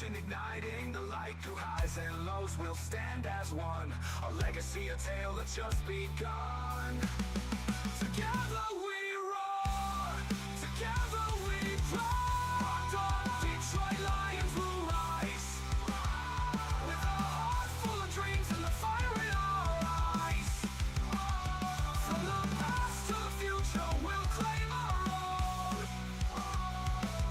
passion igniting the light through highs and lows. We'll stand as one, our legacy a tale that's just begun. Together we roar, together we roar. Detroit Lions will rise, with a heart full of dreams and the fire in our eyes. From the past to the future, we'll claim our road.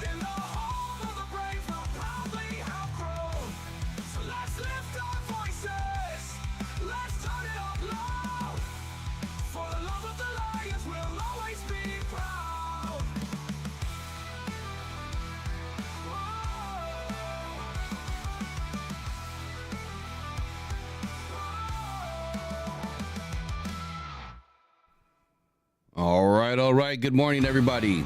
In the home of the brave, we'll proudly have grown. So let's lift our voices, let's turn it up loud. For the love of the Lions, we'll always be proud. All right. Good morning, everybody.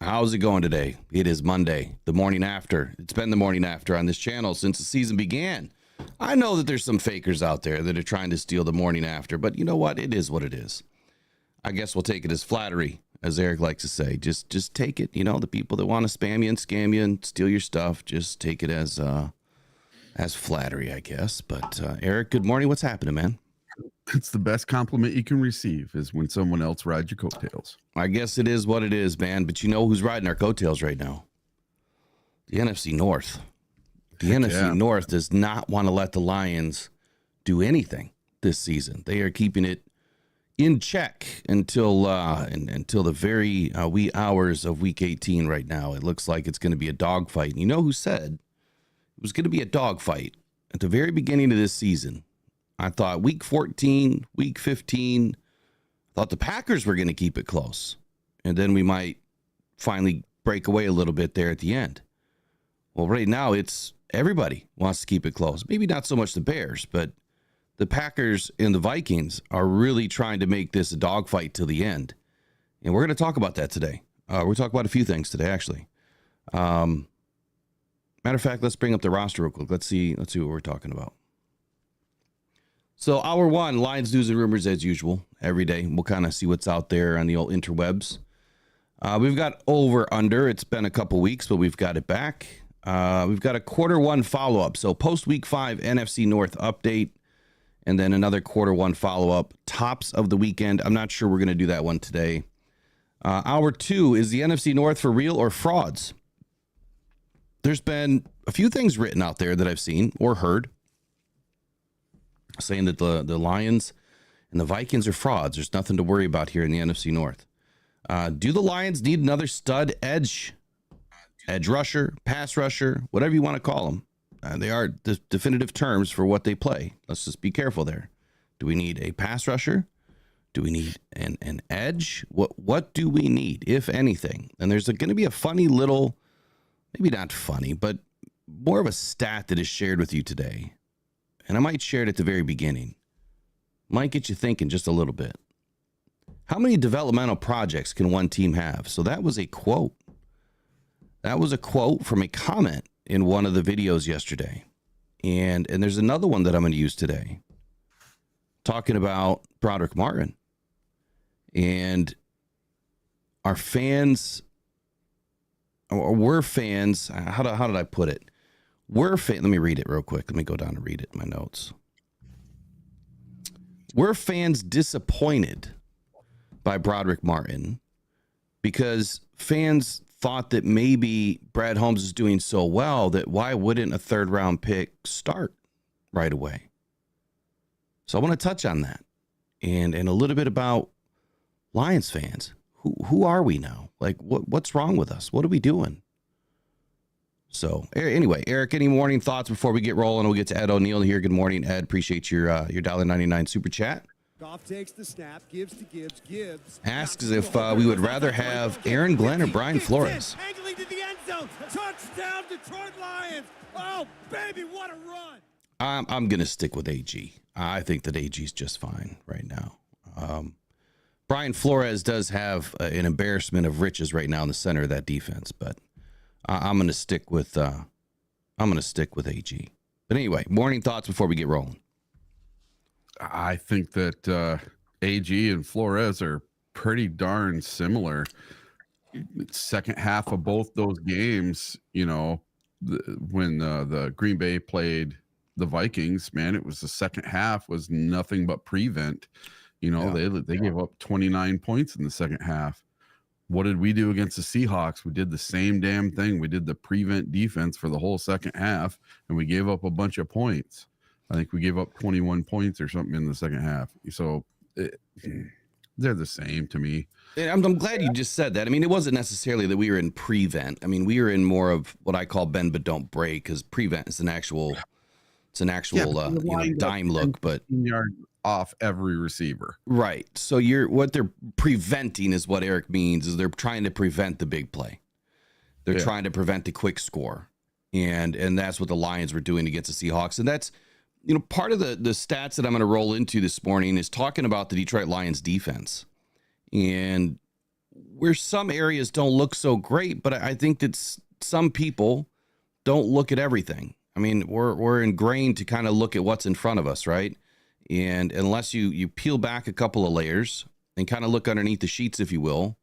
How's it going today? It is Monday, the morning after. It's been the morning after on this channel since the season began. I know that there's some fakers out there that are trying to steal the morning after, but you know what? It is what it is. I guess we'll take it as flattery, as Eric likes to say. Just take it. You know, the people that want to spam you and scam you and steal your stuff, just take it as flattery, I guess. But Eric, good morning. What's happening, man? It's the best compliment you can receive is when someone else rides your coattails. I guess it is what it is, man. But you know who's riding our coattails right now? The NFC North. The NFC North does not want to let the Lions do anything this season. They are keeping it in check until the very wee hours of Week 18 right now. It looks like it's going to be a dogfight. And you know who said it was going to be a dogfight at the very beginning of this season? I thought Week 14, Week 15, thought the Packers were going to keep it close. And then we might finally break away a little bit there at the end. Well, right now, it's everybody wants to keep it close. Maybe not so much the Bears, but the Packers and the Vikings are really trying to make this a dogfight till the end. And we're going to talk about that today. We're going to talk about a few things today, actually. Matter of fact, let's bring up the roster real quick. Let's see what we're talking about. So hour one, Lions news and rumors as usual, every day. We'll kind of see what's out there on the old interwebs. We've got over under. It's been a couple weeks, but we've got it back. We've got a quarter one follow-up. So post week 5 NFC North update, and then another quarter one follow-up. Tops of the weekend. I'm not sure we're going to do that one today. Hour 2, is the NFC North for real or frauds? There's been a few things written out there that I've seen or heard saying that the Lions and the Vikings are frauds. There's nothing to worry about here in the NFC North. Do the Lions need another stud edge rusher, pass rusher, whatever you want to call them? They are the definitive terms for what they play. Let's just be careful there. Do we need a pass rusher? Do we need an edge? What do we need, if anything? And there's going to be a funny little, maybe not funny, but more of a stat that is shared with you today. And I might share it at the very beginning. Might get you thinking just a little bit. How many developmental projects can one team have? So that was a quote. That was a quote from a comment in one of the videos yesterday. And there's another one that I'm going to use today. Talking about Bradrick Martin. And our fans, or we're fans, how did I put it? Let me read it real quick. Let me go down and read it in my notes. We're fans disappointed by Bradrick Martin because fans thought that maybe Brad Holmes is doing so well that why wouldn't a third round pick start right away? So I want to touch on that and a little bit about Lions fans. Who are we now? Like what's wrong with us? What are we doing? So anyway, Eric, any morning thoughts before we get rolling? We'll get to Ed O'Neill here. Good morning, Ed. Appreciate your $1.99 super chat. Goff takes the snap, gives to Gibbs. Asks if we would rather have Aaron Glenn or Brian Flores. Angling to the end zone. Touchdown, Detroit Lions. Oh, baby, what a run. I'm going to stick with AG. I think that AG is just fine right now. Brian Flores does have an embarrassment of riches right now in the center of that defense, but I'm going to stick with AG. But anyway, morning thoughts before we get rolling. I think that AG and Flores are pretty darn similar. Second half of both those games, you know, when the Green Bay played the Vikings, man, it was the second half was nothing but prevent. You know, they gave up 29 points in the second half. What did we do against the Seahawks? We did the same damn thing. We did the prevent defense for the whole second half, and we gave up a bunch of points. I think we gave up 21 points or something in the second half. So they're the same to me. And I'm glad you just said that. I mean, it wasn't necessarily that we were in prevent. I mean, we were in more of what I call bend but don't break, because prevent is an actual dime look, but yard off every receiver. Right. So what they're preventing is what Eric means is they're trying to prevent the big play. They're trying to prevent the quick score. And that's what the Lions were doing against the Seahawks. And that's, part of the stats that I'm going to roll into this morning is talking about the Detroit Lions defense. And where some areas don't look so great, but I think that some people don't look at everything. I mean, we're ingrained to kind of look at what's in front of us, right? And unless you peel back a couple of layers and kind of look underneath the sheets, if you will,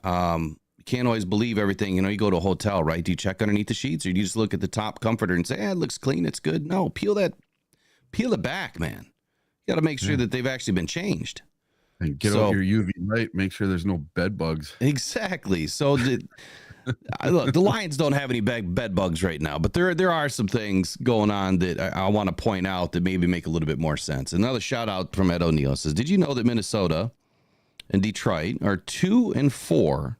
you can't always believe everything. You go to a hotel, right? Do you check underneath the sheets, or do you just look at the top comforter and say, it looks clean, it's good? No, peel it back, man. You got to make sure that they've actually been changed. And get out your UV light, make sure there's no bed bugs. Exactly. So look, the Lions don't have any bed bugs right now, but there are some things going on that I want to point out that maybe make a little bit more sense. Another shout out from Ed O'Neill says, did you know that Minnesota and Detroit are 2 and 4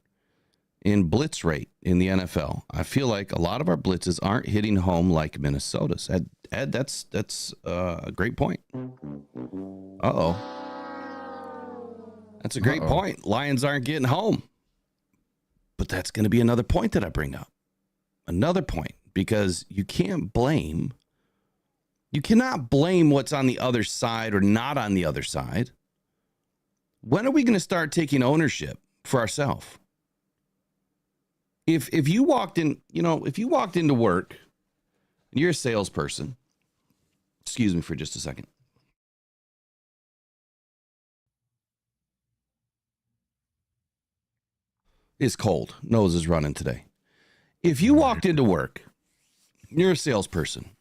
in blitz rate in the NFL? I feel like a lot of our blitzes aren't hitting home like Minnesota's. Ed, that's a great point. That's a great point. Lions aren't getting home. But that's going to be another point that I bring up. Another point, because you cannot blame what's on the other side or not on the other side. When are we going to start taking ownership for ourselves? If you walked into work and you're a salesperson, excuse me for just a second. It's cold. Nose is running today. If you walked into work, you're a salesperson,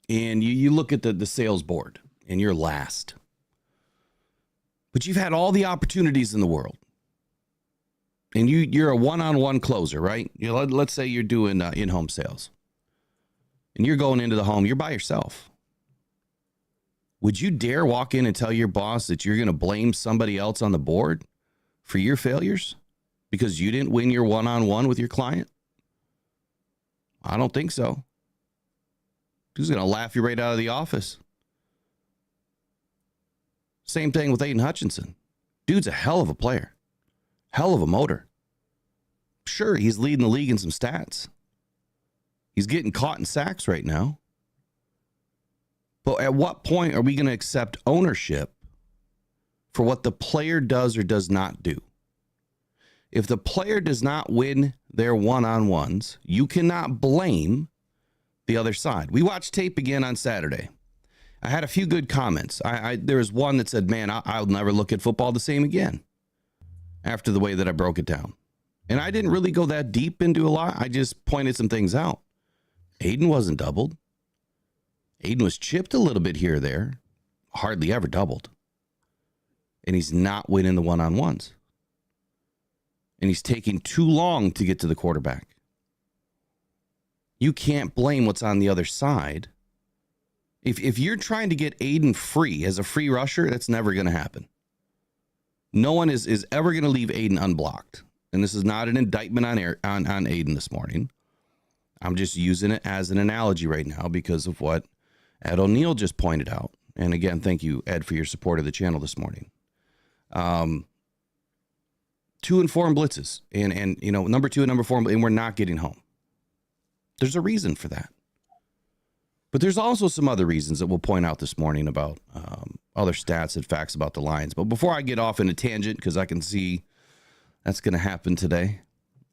and you look at the sales board, and you're last. But you've had all the opportunities in the world. And you're a one-on-one closer, right? Let's say you're doing in-home sales. And you're going into the home. You're by yourself. Would you dare walk in and tell your boss that you're going to blame somebody else on the board for your failures? Because you didn't win your one-on-one with your client? I don't think so. Who's going to laugh you right out of the office? Same thing with Aiden Hutchinson. Dude's a hell of a player. Hell of a motor. Sure, he's leading the league in some stats. He's getting caught in sacks right now. But at what point are we going to accept ownership for what the player does or does not do? If the player does not win their one-on-ones, you cannot blame the other side. We watched tape again on Saturday. I had a few good comments. There was one that said, man, I'll never look at football the same again after the way that I broke it down. And I didn't really go that deep into a lot. I just pointed some things out. Aiden wasn't doubled. Aiden was chipped a little bit here or there. Hardly ever doubled. And he's not winning the one-on-ones. And he's taking too long to get to the quarterback. You can't blame what's on the other side. If you're trying to get Aiden free as a free rusher, that's never going to happen. No one is ever going to leave Aiden unblocked. And this is not an indictment on Aiden this morning. I'm just using it as an analogy right now because of what Ed O'Neill just pointed out. And again, thank you, Ed, for your support of the channel this morning. 2 and 4 in blitzes, and number 2 and number 4, and we're not getting home. There's a reason for that. But there's also some other reasons that we'll point out this morning about other stats and facts about the Lions. But before I get off in a tangent, because I can see that's going to happen today,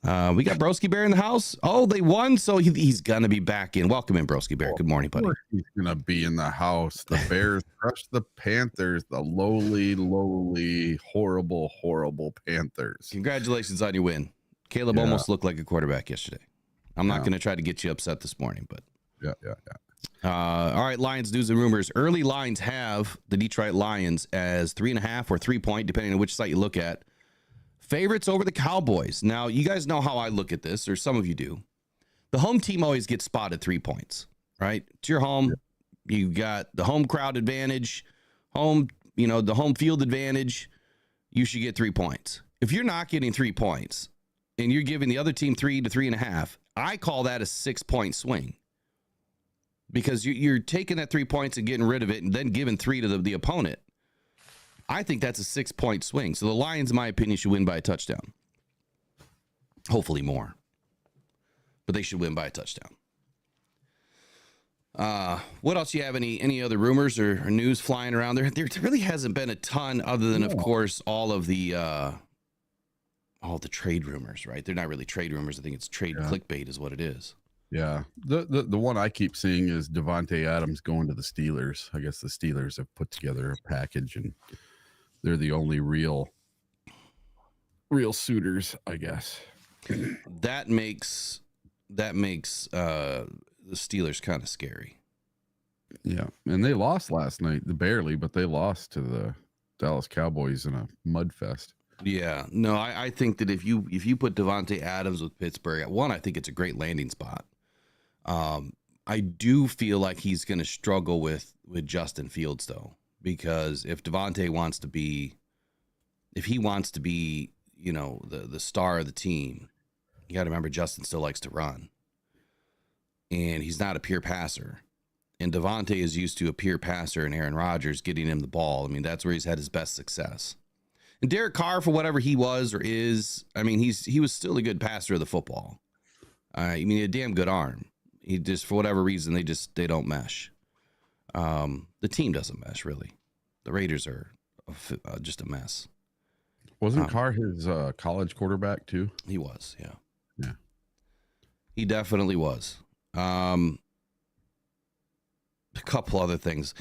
we got Broski Bear in the house. Oh, they won, so he's going to be back in. Welcome in, Broski Bear. Good morning, buddy. He's going to be in the house. The Bears crushed the Panthers, the lowly, horrible Panthers. Congratulations on your win. Caleb almost looked like a quarterback yesterday. I'm not going to try to get you upset this morning, but Yeah. all right, Lions news and rumors. Early lines have the Detroit Lions as 3.5 or 3 point, depending on which site you look at. Favorites over the Cowboys. Now, you guys know how I look at this, or some of you do. The home team always gets spotted 3 points, right? It's your home. You got the home crowd advantage, the home field advantage. You should get 3 points. If you're not getting 3 points and you're giving the other team 3 to 3.5, I call that a 6 point swing. Because you're taking that 3 points and getting rid of it and then giving 3 to the opponent. I think that's a 6 point swing. So the Lions, in my opinion, should win by a touchdown. Hopefully more. But they should win by a touchdown. What else? You have any other rumors or news flying around there? There really hasn't been a ton other than, of course, all the trade rumors, right? They're not really trade rumors. I think it's trade clickbait is what it is. Yeah. The one I keep seeing is Devontae Adams going to the Steelers. I guess the Steelers have put together a package and they're the only real suitors, I guess. That makes the Steelers kind of scary. Yeah. And they lost last night, barely, but they lost to the Dallas Cowboys in a mud fest. Yeah. No, I think that if you put Devontae Adams with Pittsburgh, one, I think it's a great landing spot. I do feel like he's going to struggle with Justin Fields, though, because if Devontae wants to be, the star of the team, you got to remember Justin still likes to run, and he's not a pure passer. And Devontae is used to a pure passer and Aaron Rodgers getting him the ball. I mean, that's where he's had his best success. And Derek Carr, for whatever he was or is, I mean, he was still a good passer of the football. I mean, a damn good arm. He just, for whatever reason, they don't mesh. The team doesn't mesh, really. The Raiders are just a mess. Wasn't Carr his college quarterback too? He was, yeah. Yeah. He definitely was. A couple other things.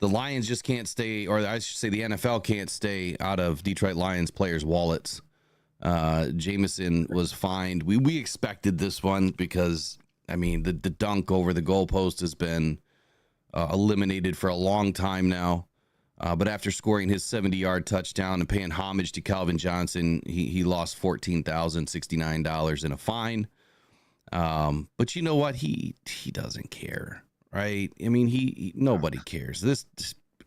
The Lions just can't stay, or I should say the NFL can't stay out of Detroit Lions players' wallets. Jameson was fined. We expected this one because, I mean, the dunk over the goalpost has been eliminated for a long time now. But after scoring his 70-yard touchdown and paying homage to Calvin Johnson, he lost $14,069 in a fine. But you know what? He doesn't care, right? I mean, nobody cares.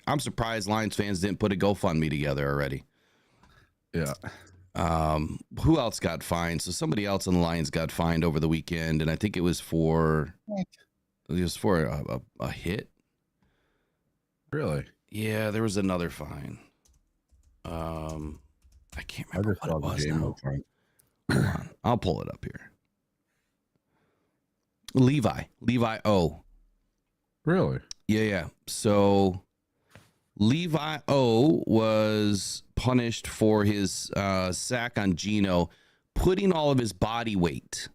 I'm surprised Lions fans didn't put a GoFundMe together already. Yeah. Who else got fined? So somebody else on the Lions got fined over the weekend, and I think it was for a hit. Really? Yeah, there was another fine. I can't remember what it was now. Hold on, I'll pull it up here. Levi O. Really? Yeah. So Levi O was punished for his sack on Geno, putting all of his body weight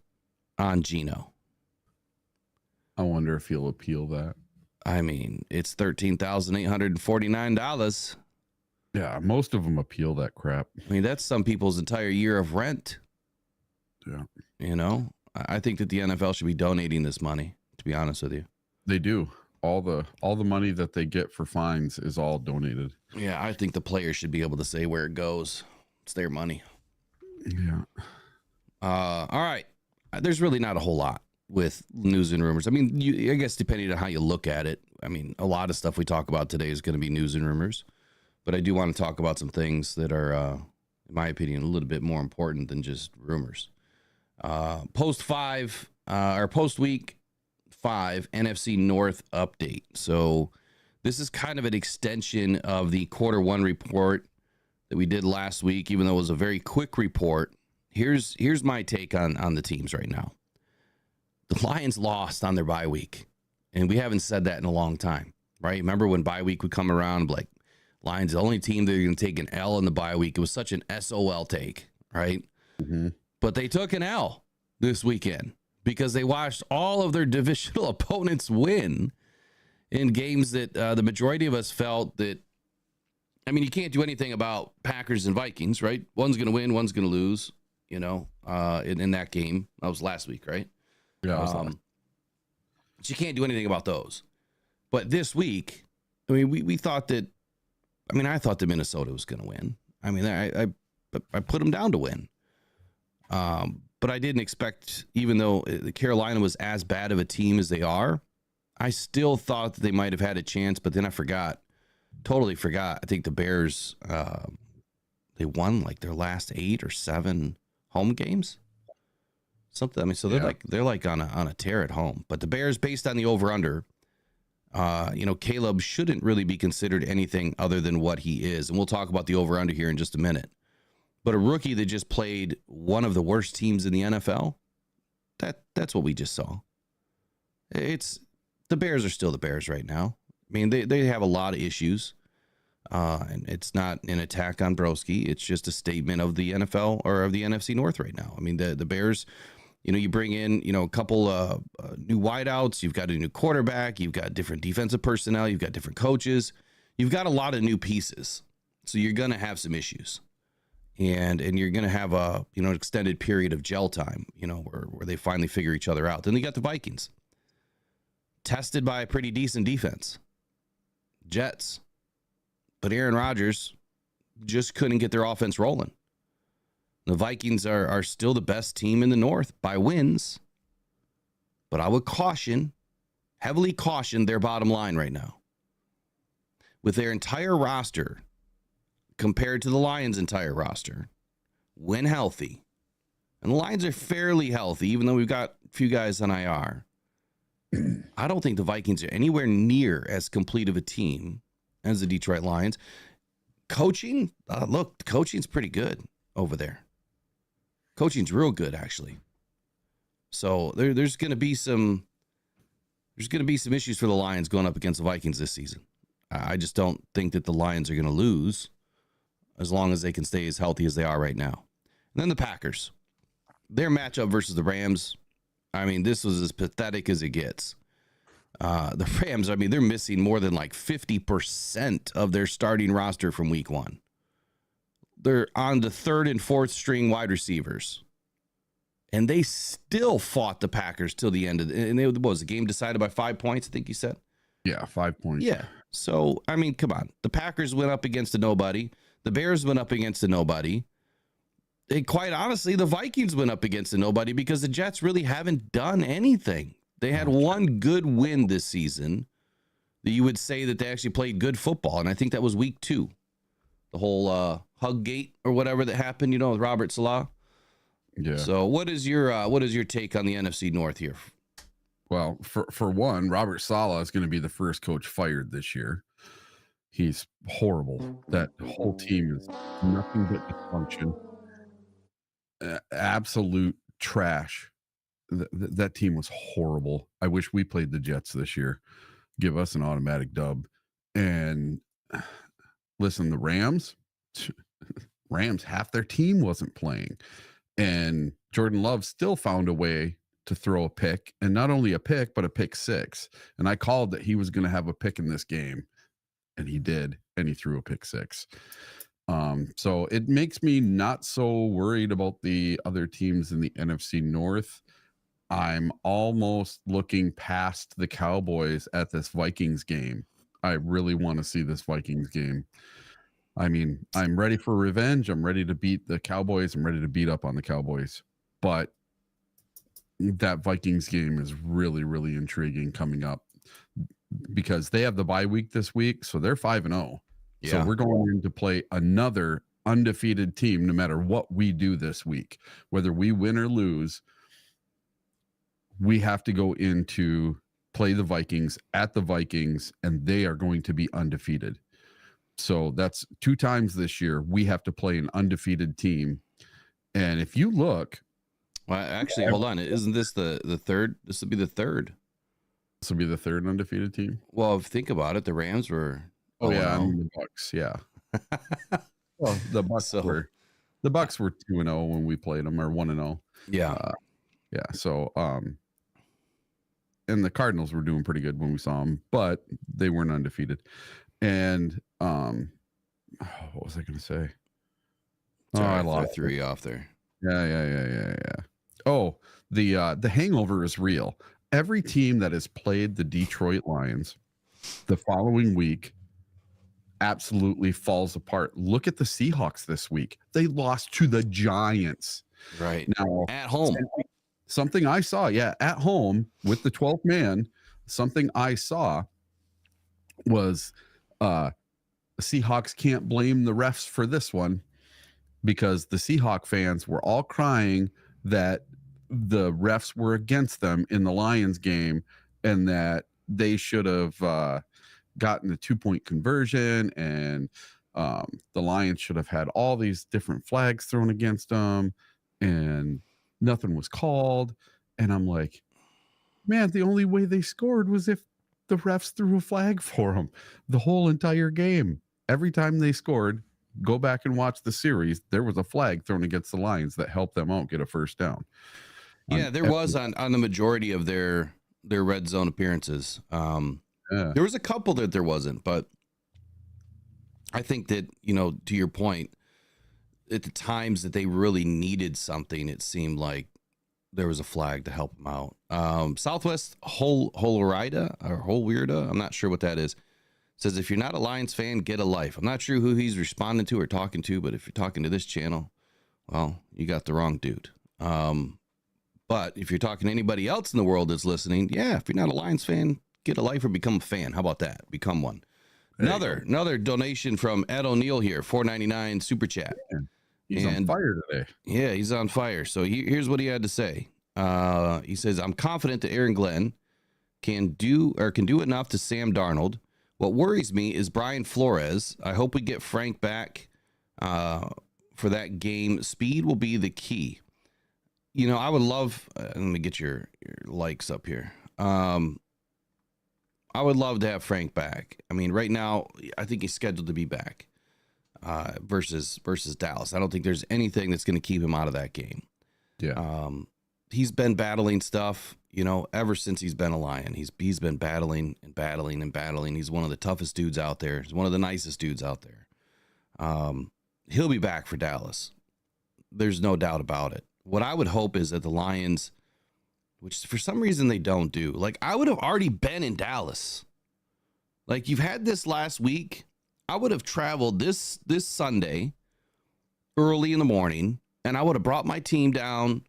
on Geno. I wonder if he'll appeal that. I mean, it's $13,849. Yeah, most of them appeal that crap. I mean, that's some people's entire year of rent. Yeah. You know, I think that the NFL should be donating this money, to be honest with you. They do. All the money that they get for fines is all donated. Yeah, I think the players should be able to say where it goes. It's their money. Yeah. All right. There's really not a whole lot with news and rumors. I mean, I guess depending on how you look at it, I mean, a lot of stuff we talk about today is going to be news and rumors. But I do want to talk about some things that are, in my opinion, a little bit more important than just rumors. Post week 5 NFC North update. So this is kind of an extension of the quarter 1 report that we did last week, even though it was a very quick report. Here's my take on the teams right now. The Lions lost on their bye week, and we haven't said that in a long time, right? Remember when bye week would come around, like, Lions, the only team that are going to take an L in the bye week. It was such an SOL take, right? Mm-hmm. But they took an L this weekend because they watched all of their divisional opponents win in games that the majority of us felt that, I mean, you can't do anything about Packers and Vikings, right? One's going to win, one's going to lose, in that game. That was last week, right? Yeah, I was But you can't do anything about those. But this week, I mean, we thought that. I mean, I thought that Minnesota was going to win. I mean, I put them down to win. But I didn't expect, even though Carolina was as bad of a team as they are, I still thought that they might have had a chance. But then I totally forgot. I think the Bears, they won like their last 8 or 7 home games. Something. I mean, so they're like on a tear at home. But the Bears, based on the over/under, Caleb shouldn't really be considered anything other than what he is. And we'll talk about the over/under here in just a minute. But a rookie that just played one of the worst teams in the NFL, that's what we just saw. The Bears are still the Bears right now. I mean, they have a lot of issues. And it's not an attack on Broski. It's just a statement of the NFL or of the NFC North right now. I mean, the Bears, you bring in, a couple new wideouts. You've got a new quarterback. You've got different defensive personnel. You've got different coaches. You've got a lot of new pieces. So you're going to have some issues. And you're going to have an extended period of gel time, where they finally figure each other out. Then you got the Vikings, tested by a pretty decent defense. Jets. But Aaron Rodgers just couldn't get their offense rolling. The Vikings are still the best team in the North by wins. But I would heavily caution their bottom line right now. With their entire roster compared to the Lions' entire roster, when healthy, and the Lions are fairly healthy, even though we've got a few guys on IR, I don't think the Vikings are anywhere near as complete of a team as the Detroit Lions. Coaching, coaching's pretty good over there. Coaching's real good, actually. So there's going to be some issues for the Lions going up against the Vikings this season. I just don't think that the Lions are going to lose as long as they can stay as healthy as they are right now. And then the Packers, their matchup versus the Rams. I mean, this was as pathetic as it gets. The Rams, I mean, they're missing more than like 50% of their starting roster from week 1. They're on the 3rd and 4th string wide receivers. And they still fought the Packers till the end of what was the game decided by 5 points, I think you said? Yeah, 5 points. Yeah. So, I mean, come on. The Packers went up against a nobody. The Bears went up against a nobody. And quite honestly, the Vikings went up against a nobody because the Jets really haven't done anything. They had one good win this season that you would say that they actually played good football. And I think that was week 2. The whole hug gate or whatever that happened, with Robert Salah. Yeah. So what is your take on the NFC North here? Well, for one, Robert Saleh is going to be the first coach fired this year. He's horrible. That whole team is nothing but dysfunction. Absolute trash. That team was horrible. I wish we played the Jets this year. Give us an automatic dub. And listen, the Rams, half their team wasn't playing. And Jordan Love still found a way to throw a pick, and not only a pick, but a pick 6. And I called that he was going to have a pick in this game, and he did, and he threw a pick 6. So it makes me not so worried about the other teams in the NFC North. I'm almost looking past the Cowboys at this Vikings game. I really want to see this Vikings game. I mean, I'm ready for revenge. I'm ready to beat the Cowboys. I'm ready to beat up on the Cowboys. But that Vikings game is really, really intriguing coming up because they have the bye week this week. So they're 5-0. Yeah. So we're going in to play another undefeated team no matter what we do this week. Whether we win or lose, we have to go in to play the Vikings at the Vikings, and they are going to be undefeated. So that's 2 times this year we have to play an undefeated team. And if you look, well, actually, hold on, isn't this the third? This would be the third. This will be the 3rd undefeated team. Well, if you think about it, the Rams were. Oh yeah, and the Bucks. Yeah. Well, the Bucks were 2-0 when we played them, or 1-0. Yeah. Yeah. So and the Cardinals were doing pretty good when we saw them, but they weren't undefeated. And what was I going to say? Sorry, I lost 3 off there. Yeah. Oh, the hangover is real. Every team that has played the Detroit Lions the following week absolutely falls apart. Look at the Seahawks this week. They lost to the Giants. Right. Now, At home. something I saw, at home with the 12th man, something I saw was the Seahawks can't blame the refs for this one, because the Seahawk fans were all crying that the refs were against them in the Lions game and that they should have gotten a 2-point conversion, and the Lions should have had all these different flags thrown against them, and nothing was called. And I'm like, man, the only way they scored was if the refs threw a flag for them the whole entire game. Every time they scored, go back and watch the series, there was a flag thrown against the Lions that helped them out get a first down. Yeah, there was on the majority of their red zone appearances. There was a couple that there wasn't, but I think that, to your point, at the times that they really needed something, it seemed like there was a flag to help them out. Southwest Holorida or Holweirda, I'm not sure what that is, says, if you're not a Lions fan, get a life. I'm not sure who he's responding to or talking to, but if you're talking to this channel, well, you got the wrong dude. But if you're talking to anybody else in the world that's listening, yeah, if you're not a Lions fan, get a life or become a fan. How about that? Become one. Another donation from Ed O'Neill here, $4.99 super chat. He's on fire today. Yeah, he's on fire. So here's what he had to say. He says, I'm confident that Aaron Glenn can do enough to Sam Darnold. What worries me is Brian Flores. I hope we get Frank back for that game. Speed will be the key. I would love, let me get your likes up here. I would love to have Frank back. I mean, right now, I think he's scheduled to be back versus Dallas. I don't think there's anything that's going to keep him out of that game. Yeah. He's been battling stuff, ever since he's been a Lion. He's been battling and battling and battling. He's one of the toughest dudes out there. He's one of the nicest dudes out there. He'll be back for Dallas. There's no doubt about it. What I would hope is that the Lions, which for some reason they don't do, like I would have already been in Dallas. Like you've had this last week. I would have traveled this Sunday early in the morning, and I would have brought my team down,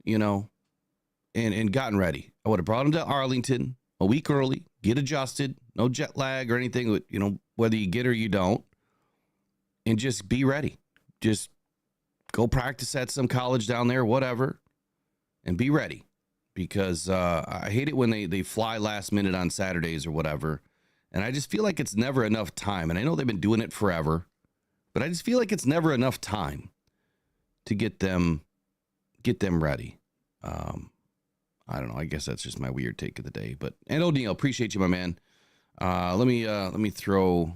and gotten ready. I would have brought them to Arlington a week early, get adjusted, no jet lag or anything, whether you get or you don't, and just be ready. Just go practice at some college down there, whatever, and be ready. Because I hate it when they fly last minute on Saturdays or whatever. And I just feel like it's never enough time. And I know they've been doing it forever, but I just feel like it's never enough time to get them ready. I don't know. I guess that's just my weird take of the day. But and O'Neill, appreciate you, my man. Let me throw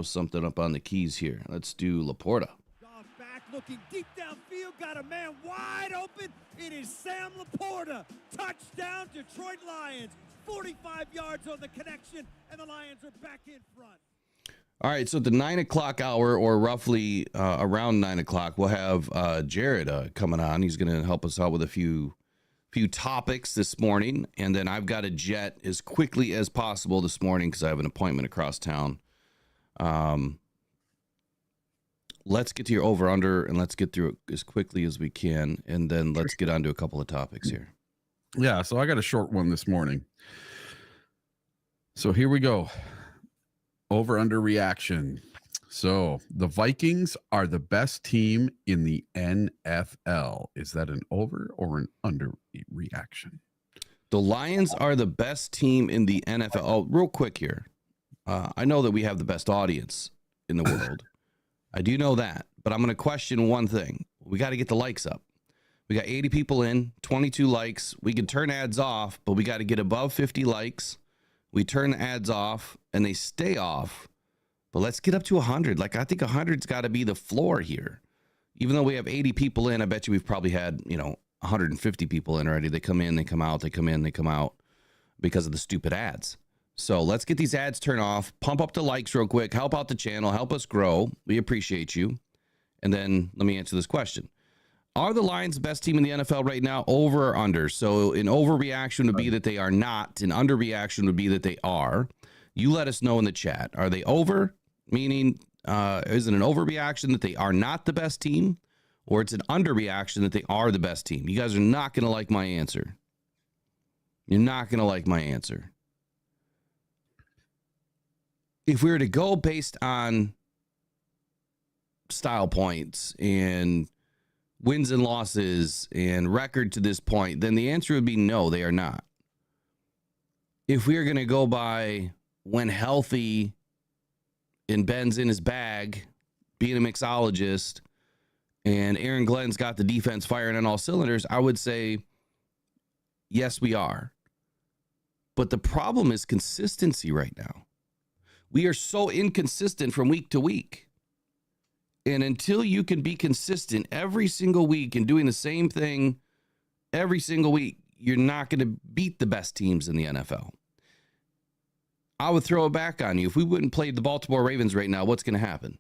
something up on the keys here. Let's do Laporta. Goff back, looking deep downfield, got a man wide open. It is Sam Laporta. Touchdown, Detroit Lions. 45 yards on the connection, and the Lions are back in front. All right, so at the 9 o'clock hour, or roughly around 9 o'clock, we'll have Jared coming on. He's going to help us out with a few topics this morning, and then I've got to jet as quickly as possible this morning because I have an appointment across town. Let's get to your over-under, and let's get through it as quickly as we can, and then let's get on to a couple of topics here. Yeah, so I got a short one this morning. So here we go. Over under reaction. So the Vikings are the best team in the NFL. Is that an over or an under reaction? The Lions are the best team in the NFL. Oh, real quick here. I know that we have the best audience in the world. I do know that, but I'm going to question one thing. We got to get the likes up. We got 80 people in, 22 likes. We can turn ads off, but we got to get above 50 likes. We turn the ads off and they stay off. But let's get up to 100. Like, I think 100's got to be the floor here. Even though we have 80 people in, I bet you we've probably had, 150 people in already. They come in, they come out, they come in, they come out because of the stupid ads. So let's get these ads turned off, pump up the likes real quick, help out the channel, help us grow. We appreciate you. And then let me answer this question. Are the Lions the best team in the NFL right now? Over or under? So an overreaction would be that they are not. An underreaction would be that they are. You let us know in the chat. Are they over? Meaning, is it an overreaction that they are not the best team? Or it's an underreaction that they are the best team? You guys are not going to like my answer. You're not going to like my answer. If we were to go based on style points and wins and losses and record to this point, then the answer would be no, they are not. If we are going to go by when healthy and Ben's in his bag, being a mixologist, and Aaron Glenn's got the defense firing on all cylinders, I would say, yes, we are. But the problem is consistency right now. We are so inconsistent from week to week. And until you can be consistent every single week and doing the same thing every single week, you're not going to beat the best teams in the NFL. I would throw it back on you. If we wouldn't play the Baltimore Ravens right now, what's going to happen?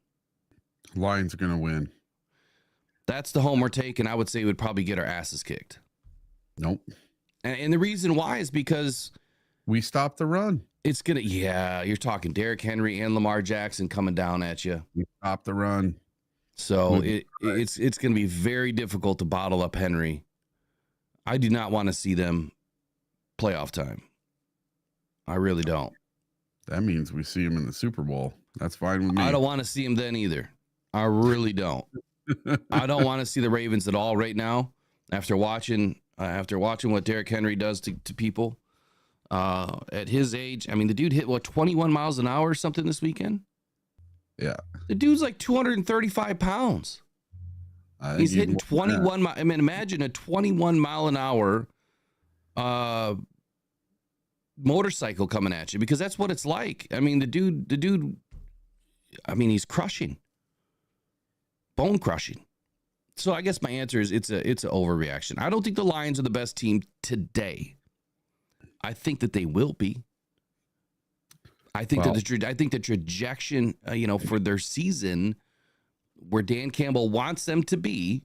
Lions are going to win. That's the home we're taking. I would say we would probably get our asses kicked. Nope. And the reason why is because we stopped the run. It's going to, you're talking Derrick Henry and Lamar Jackson coming down at you. We stopped the run. So it's going to be very difficult to bottle up Henry. I do not want to see them playoff time. I really don't. That means we see him in the Super Bowl. That's fine with me. I don't want to see him then either. I really don't. I don't want to see the Ravens at all right now. After watching what Derrick Henry does to people at his age. I mean, the dude hit 21 miles an hour or something this weekend. Yeah. The dude's like 235 pounds. He's hitting 21. I mean, imagine a 21 mile an hour motorcycle coming at you, because that's what it's like. I mean, the dude, I mean, he's crushing, bone crushing. So I guess my answer is it's an overreaction. I don't think the Lions are the best team today. I think that they will be. I think that the trajectory, for their season, where Dan Campbell wants them to be,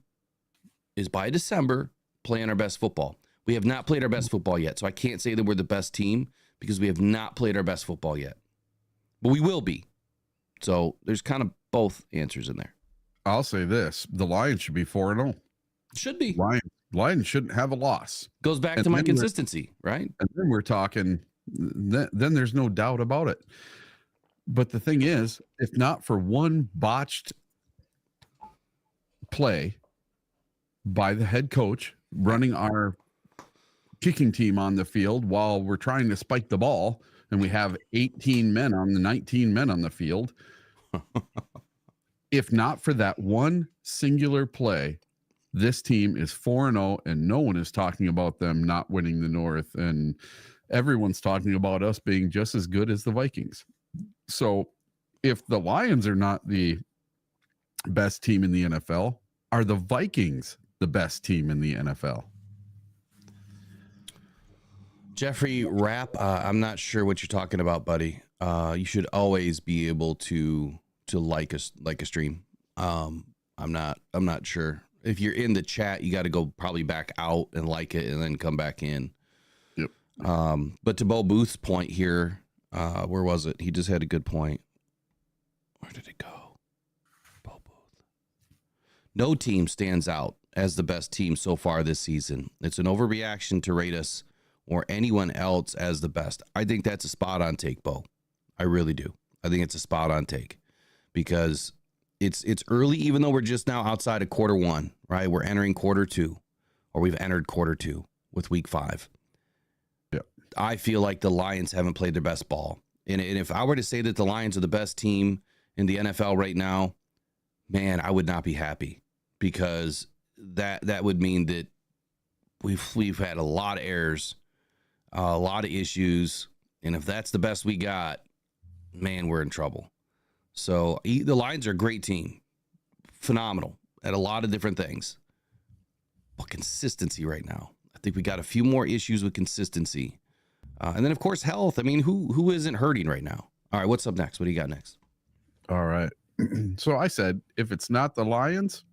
is by December playing our best football. We have not played our best football yet, so I can't say that we're the best team because we have not played our best football yet. But we will be. So there's kind of both answers in there. I'll say this. The Lions should be 4-0. Should be. Lions shouldn't have a loss. Goes back to my consistency, right? And then we're talking, then there's no doubt about it. But the thing is, if not for one botched play by the head coach running our kicking team on the field while we're trying to spike the ball, and we have 19 men on the field. If not for that one singular play, this team is 4-0, and no one is talking about them not winning the North, and everyone's talking about us being just as good as the Vikings. So if the Lions are not the best team in the NFL, are the Vikings the best team in the NFL? Jeffrey Rapp, I'm not sure what you're talking about, buddy. You should always be able to like a stream. I'm not sure. If you're in the chat, you got to go probably back out and like it and then come back in. Yep. But to Bo Booth's point here, where was it? He just had a good point. Where did it go? Bo Booth. No team stands out as the best team so far this season. It's an overreaction to rate us or anyone else as the best. I think that's a spot on take, Bo. I really do. I think it's a spot on take because it's early, even though we're just now outside of quarter one, right? We're entering quarter two, or we've entered quarter two with week 5. Yeah. I feel like the Lions haven't played their best ball. And if I were to say that the Lions are the best team in the NFL right now, man, I would not be happy, because that would mean that we've had a lot of errors, a lot of issues. And if that's the best we got, man, we're in trouble. So the Lions are a great team, phenomenal at a lot of different things, but consistency right now, I think we got a few more issues with consistency. And then of course, health. I mean, who isn't hurting right now? All right. What's up next? What do you got next? All right. So I said, if it's not the Lions,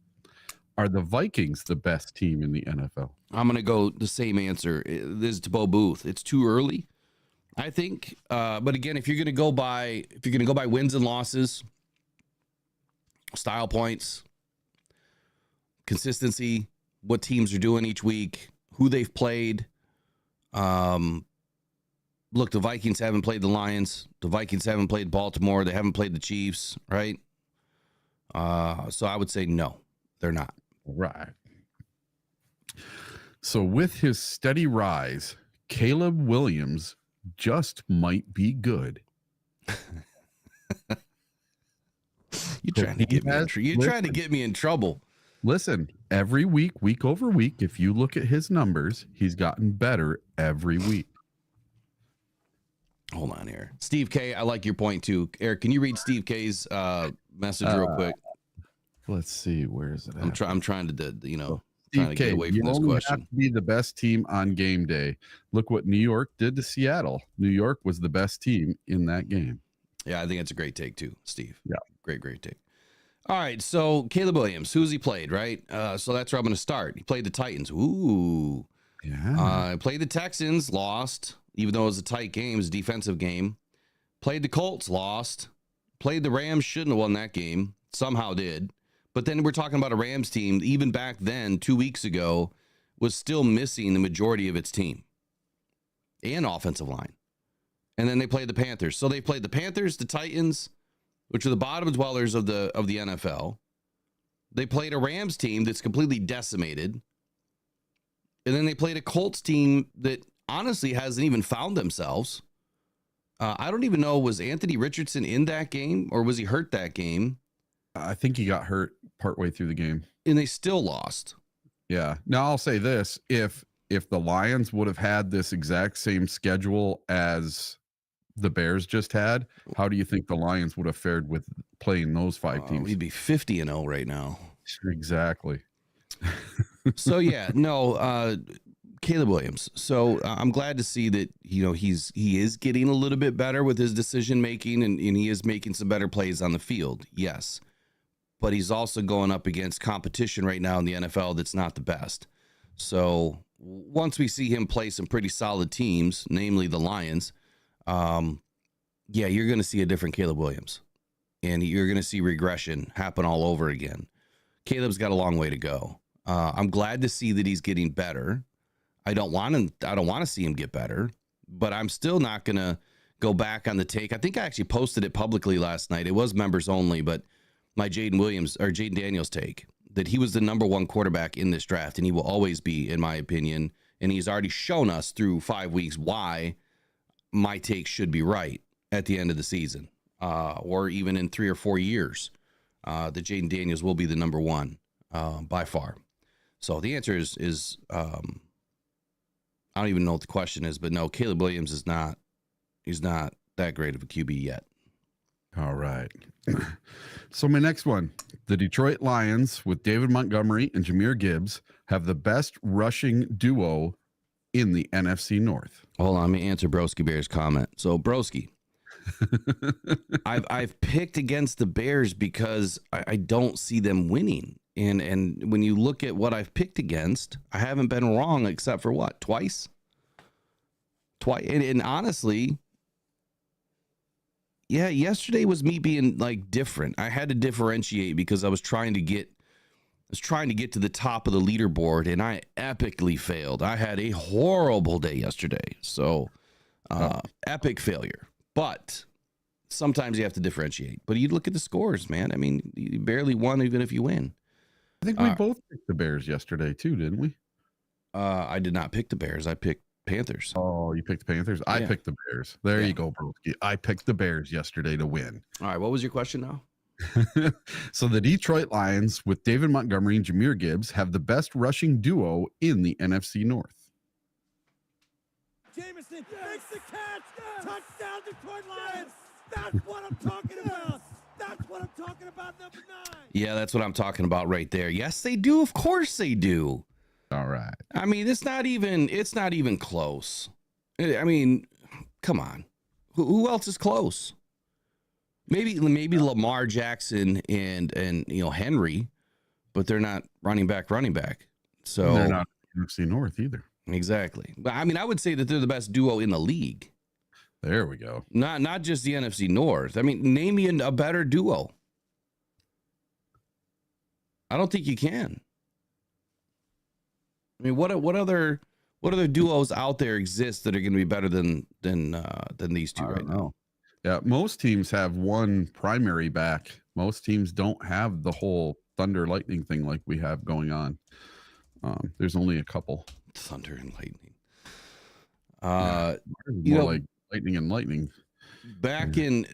Are the Vikings the best team in the NFL? I'm going to go the same answer. This is to Bo Booth. It's too early, I think. But again, if you're going to go by wins and losses, style points, consistency, what teams are doing each week, who they've played. Look, the Vikings haven't played the Lions. The Vikings haven't played Baltimore. They haven't played the Chiefs, right? So I would say no, they're not. Right. So with his steady rise, Caleb Williams just might be good. You're trying to get me in trouble. Listen, every week over week, if you look at his numbers, he's gotten better every week. Hold on here. Steve K, I like your point too. Eric, can you read Steve K's message real quick? Let's see, where is it? I'm trying to Steve get K, away from this only question. have to be the best team on game day. Look what New York did to Seattle. New York was the best team in that game. Yeah, I think it's a great take too, Steve. Yeah. Great take. All right, so Caleb Williams, who's he played, right? So that's where I'm going to start. He played the Titans. Ooh. Yeah. Played the Texans, lost, even though it was a tight game. It was a defensive game. Played the Colts, lost. Played the Rams, shouldn't have won that game. Somehow did. But then we're talking about a Rams team, even back then, 2 weeks ago, was still missing the majority of its team and offensive line. And then they played the Panthers. So they played the Panthers, the Titans, which are the bottom dwellers of the NFL. They played a Rams team that's completely decimated. And then they played a Colts team that honestly hasn't even found themselves. I don't even know, was Anthony Richardson in that game or was he hurt that game? I think he got hurt partway through the game. And they still lost. Yeah. Now I'll say this, if the Lions would have had this exact same schedule as the Bears just had, how do you think the Lions would have fared with playing those five teams? We'd be 50-0 right now. Exactly. So yeah, no, Caleb Williams. So I'm glad to see that, he is getting a little bit better with his decision making and he is making some better plays on the field. Yes. But he's also going up against competition right now in the NFL that's not the best. So once we see him play some pretty solid teams, namely the Lions, you're going to see a different Caleb Williams. And you're going to see regression happen all over again. Caleb's got a long way to go. I'm glad to see that he's getting better. I don't want to see him get better, but I'm still not going to go back on the take. I think I actually posted it publicly last night. It was members only, but my Jaden Daniels take that he was the number one quarterback in this draft, and he will always be, in my opinion. And he's already shown us through 5 weeks why my take should be right at the end of the season, or even in 3 or 4 years, that Jaden Daniels will be the number one by far. So the answer is I don't even know what the question is, but no, Caleb Williams is not. He's not that great of a QB yet. All right. So my next one, the Detroit Lions with David Montgomery and Jahmyr Gibbs have the best rushing duo in the NFC North. Hold on, let me answer Broski Bear's comment. So Broski, I've picked against the Bears because I don't see them winning. And when you look at what I've picked against, I haven't been wrong except for what? Twice. And honestly, yeah, yesterday was me being like different. I had to differentiate because I was trying to get to the top of the leaderboard, and I epically failed. I had a horrible day yesterday. So epic failure. But sometimes you have to differentiate. But you look at the scores, man. I mean, you barely won even if you win. I think we both picked the Bears yesterday too, didn't we? I did not pick the Bears. I picked Panthers. Oh, you picked the Panthers? I picked the Bears. There you go, Broski. I picked the Bears yesterday to win. All right, what was your question now? So the Detroit Lions with David Montgomery and Jahmyr Gibbs have the best rushing duo in the NFC North. Jameson makes the catch. Touchdown, Detroit Lions. That's what I'm talking about. That's what I'm talking about, number 9. Yeah, that's what I'm talking about right there. Yes, they do. Of course they do. All right. I mean, it's not even close. I mean, come on. Who else is close? Maybe Lamar Jackson and Henry. but they're not running back. So And they're not NFC North either. Exactly. But I mean, I would say that they're the best duo in the league. There we go. Not just the NFC North. I mean, name me a better duo. I don't think you can. I mean, what other duos out there exist that are going to be better than these two right now? Yeah, most teams have one primary back. Most teams don't have the whole thunder lightning thing like we have going on. There's only a couple. Thunder and lightning. More like lightning and lightning. Back in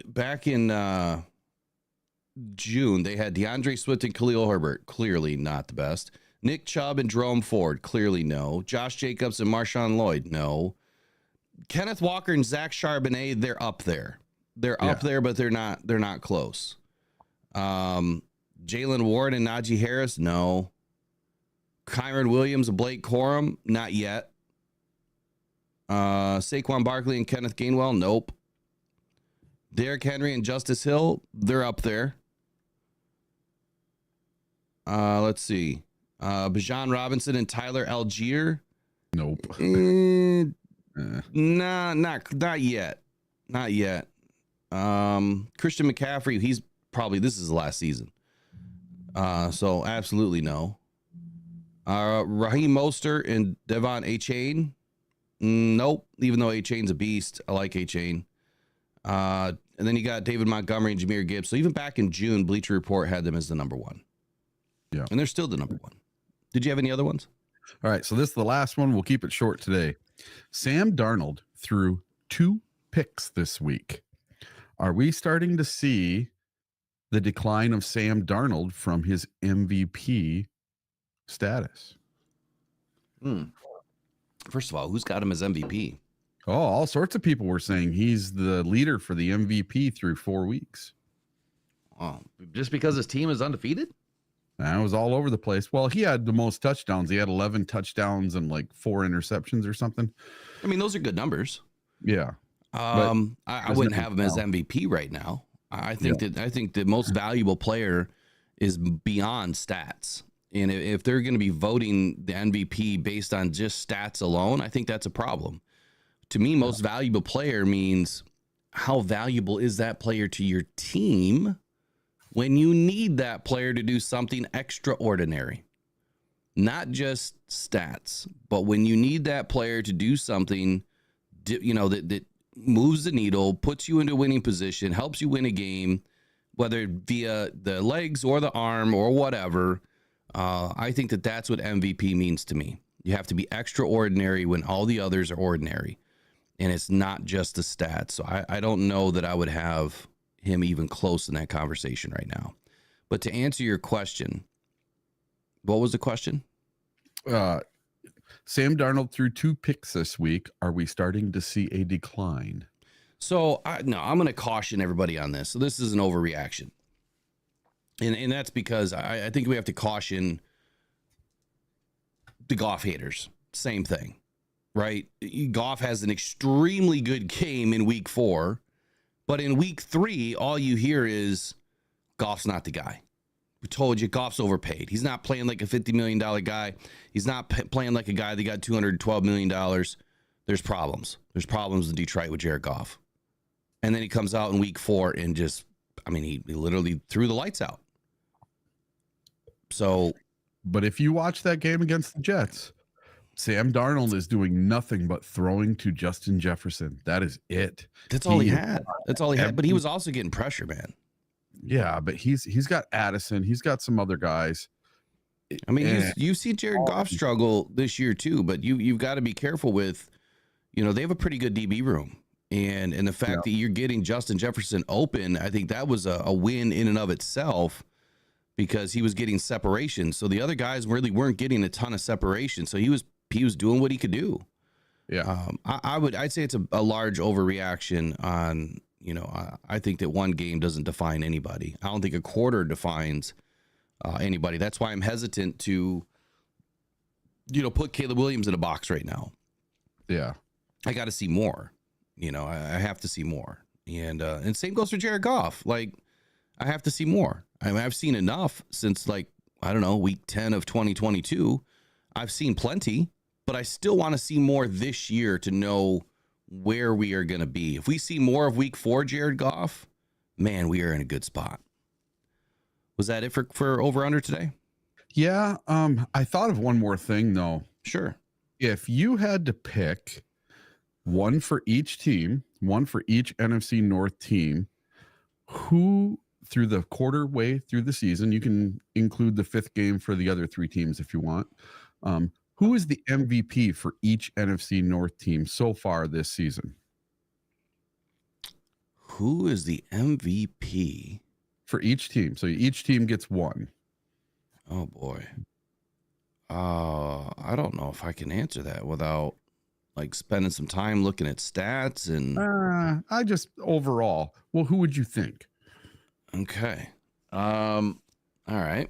June, they had DeAndre Swift and Khalil Herbert, clearly not the best. Nick Chubb and Jerome Ford, clearly no. Josh Jacobs and Marshawn Lloyd, no. Kenneth Walker and Zach Charbonnet, they're up there. They're up there, but they're not close. Jalen Ward and Najee Harris, no. Kyron Williams and Blake Corum, not yet. Saquon Barkley and Kenneth Gainwell, nope. Derrick Henry and Justice Hill, they're up there. Let's see. Bijan Robinson and Tyler Algier, nope. Nah, not yet. Not yet. Christian McCaffrey, he's probably, this is the last season. So absolutely no. Raheem Mostert and Devon A-Chain. Nope. Even though A-Chain's a beast. I like A-Chain. And then you got David Montgomery and Jahmyr Gibbs. So even back in June, Bleacher Report had them as the number one. Yeah. And they're still the number one. Did you have any other ones? All right. So this is the last one. We'll keep it short today. Sam Darnold threw 2 picks this week. Are we starting to see the decline of Sam Darnold from his MVP status? First of all, who's got him as MVP? Oh, all sorts of people were saying he's the leader for the MVP through 4 weeks. Oh, just because his team is undefeated? That was all over the place. Well, he had the most touchdowns. He had 11 touchdowns and like 4 interceptions or something. I mean, those are good numbers. Yeah. I wouldn't have him as MVP right now. I think that the most valuable player is beyond stats. And if they're going to be voting the MVP based on just stats alone, I think that's a problem. To me, most valuable player means how valuable is that player to your team when you need that player to do something extraordinary. Not just stats, but when you need that player to do something, that moves the needle, puts you into a winning position, helps you win a game, whether via the legs or the arm or whatever. I think that's what MVP means to me. You have to be extraordinary when all the others are ordinary. And it's not just the stats. So I don't know that I would have him even close in that conversation right now. But to answer your question, what was the question? Sam Darnold threw 2 picks this week. Are we starting to see a decline? So I'm going to caution everybody on this. So this is an overreaction. And that's because I think we have to caution the Goff haters. Same thing, right? Goff has an extremely good game in week 4, but in week 3, all you hear is Goff's not the guy. We told you Goff's overpaid. He's not playing like a $50 million guy. He's not playing like a guy that got $212 million. There's problems. There's problems in Detroit with Jared Goff. And then he comes out in week 4 and he literally threw the lights out. So, but if you watch that game against the Jets, Sam Darnold is doing nothing but throwing to Justin Jefferson. That is it. That's all he had. That's all he had. But he was also getting pressure, man. Yeah, but he's got Addison. He's got some other guys. I mean, you see Jared Goff struggle this year too, but you've got to be careful with, they have a pretty good DB room. And the fact that you're getting Justin Jefferson open, I think that was a win in and of itself because he was getting separation. So the other guys really weren't getting a ton of separation. So he was doing what he could do. Yeah. I'd say it's a large overreaction on, I think that one game doesn't define anybody. I don't think a quarter defines anybody. That's why I'm hesitant to, put Caleb Williams in a box right now. Yeah. I got to see more. I have to see more. And same goes for Jared Goff. Like, I have to see more. I mean, I've seen enough since like I don't know, week 10 of 2022. I've seen plenty, but I still want to see more this year to know where we are going to be. If we see more of week 4, Jared Goff, man, we are in a good spot. Was that it for over under today? Yeah. I thought of one more thing though. Sure. If you had to pick one for each team, one for each NFC North team, who through the quarter way through the season, you can include the 5th game for the other 3 teams if you want. Who is the MVP for each NFC North team so far this season? Who is the MVP for each team? So each team gets one. Oh boy. I don't know if I can answer that without like spending some time looking at stats and I just overall. Well, who would you think? Okay. All right.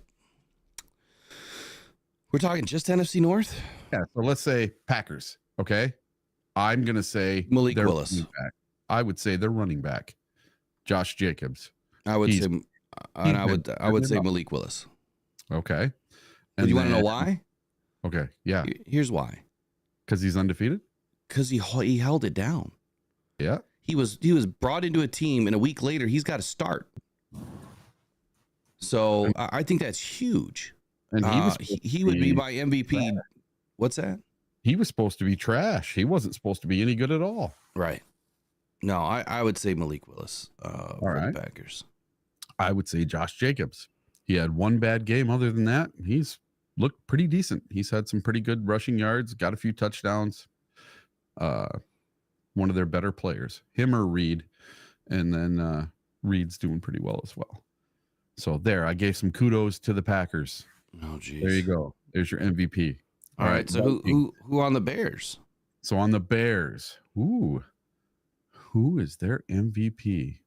We're talking just NFC North? Yeah. So let's say Packers. Okay. I'm gonna say Malik Willis. I would say their running back, Josh Jacobs. I would say Malik Willis. Okay. And you want to know why? Okay. Yeah. Here's why. Because he's undefeated? Because he held it down. Yeah. He was brought into a team, and a week later, he's got to start. So I think that's huge. And he would be my MVP. What's that? He was supposed to be trash. He wasn't supposed to be any good at all. Right. No, I would say Malik Willis for the Packers. I would say Josh Jacobs. He had one bad game. Other than that, he's looked pretty decent. He's had some pretty good rushing yards, got a few touchdowns. One of their better players, him or Reed. And then Reed's doing pretty well as well. So there, I gave some kudos to the Packers. Oh, geez. There you go. There's your MVP. All right. So who on the Bears? So on the Bears, who is their MVP?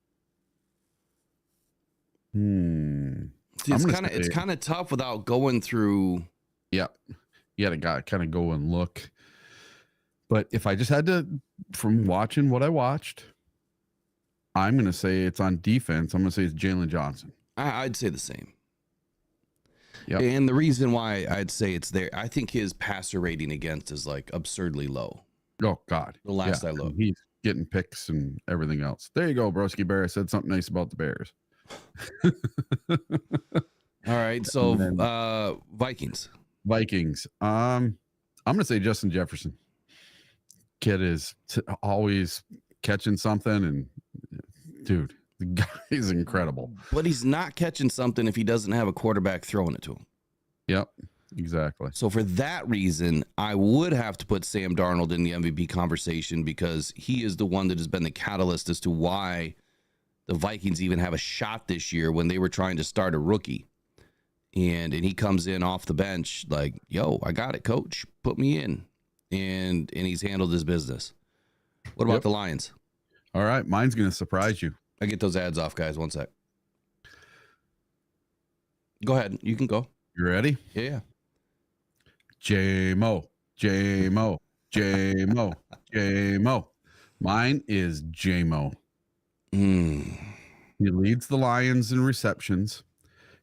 It's kind of tough without going through. Yeah, you had to kind of go and look. But if I just had to, from watching what I watched, I'm going to say it's on defense. I'm going to say it's Jalen Johnson. I'd say the same. Yep. And the reason why I'd say it's there, I think his passer rating against is like absurdly low. Oh, God. The last I looked. He's getting picks and everything else. There you go, Broski Bear. I said something nice about the Bears. All right. So Vikings. I'm going to say Justin Jefferson. Kid is always catching something. And, dude, the guy is incredible. But he's not catching something if he doesn't have a quarterback throwing it to him. Yep, exactly. So for that reason, I would have to put Sam Darnold in the MVP conversation because he is the one that has been the catalyst as to why the Vikings even have a shot this year when they were trying to start a rookie. And he comes in off the bench like, yo, I got it, coach. Put me in. And he's handled his business. What about the Lions? All right, mine's going to surprise you. I get those ads off, guys. One sec. Go ahead. You can go. You ready? Yeah. J-Mo. Mine is J-Mo. He leads the Lions in receptions.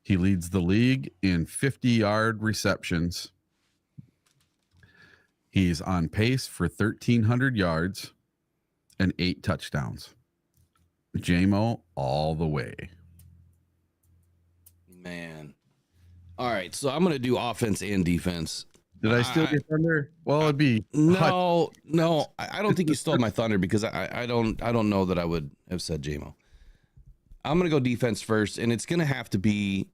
He leads the league in 50-yard receptions. He's on pace for 1,300 yards and 8 touchdowns. J-Mo all the way. Man. All right, so I'm going to do offense and defense. Did I steal your thunder? Well, it'd be no. I don't think you stole my thunder because I don't know that I would have said J-Mo. I'm going to go defense first, and it's going to have to be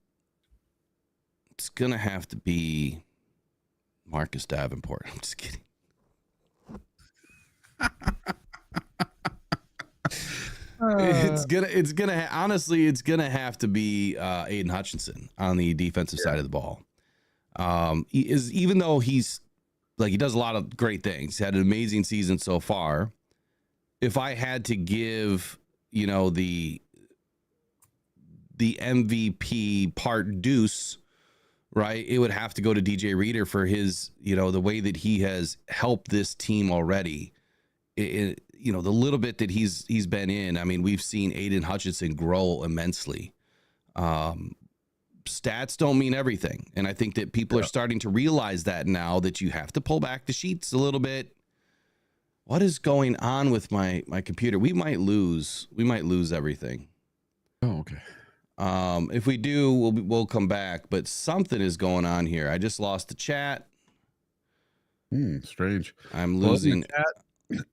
Marcus Davenport. I'm just kidding. It's gonna have to be Aiden Hutchinson on the defensive side of the ball. Even though he does a lot of great things, had an amazing season so far. If I had to give, the MVP part deuce, right, it would have to go to DJ Reader for his, the way that he has helped this team already. The little bit that he's been in, I mean, we've seen Aiden Hutchinson grow immensely. stats don't mean everything. And I think that people are starting to realize that now, that you have to pull back the sheets a little bit. What is going on with my computer? We might lose everything. Oh, okay. If we do, we'll come back, but something is going on here. I just lost the chat. Strange. I'm losing.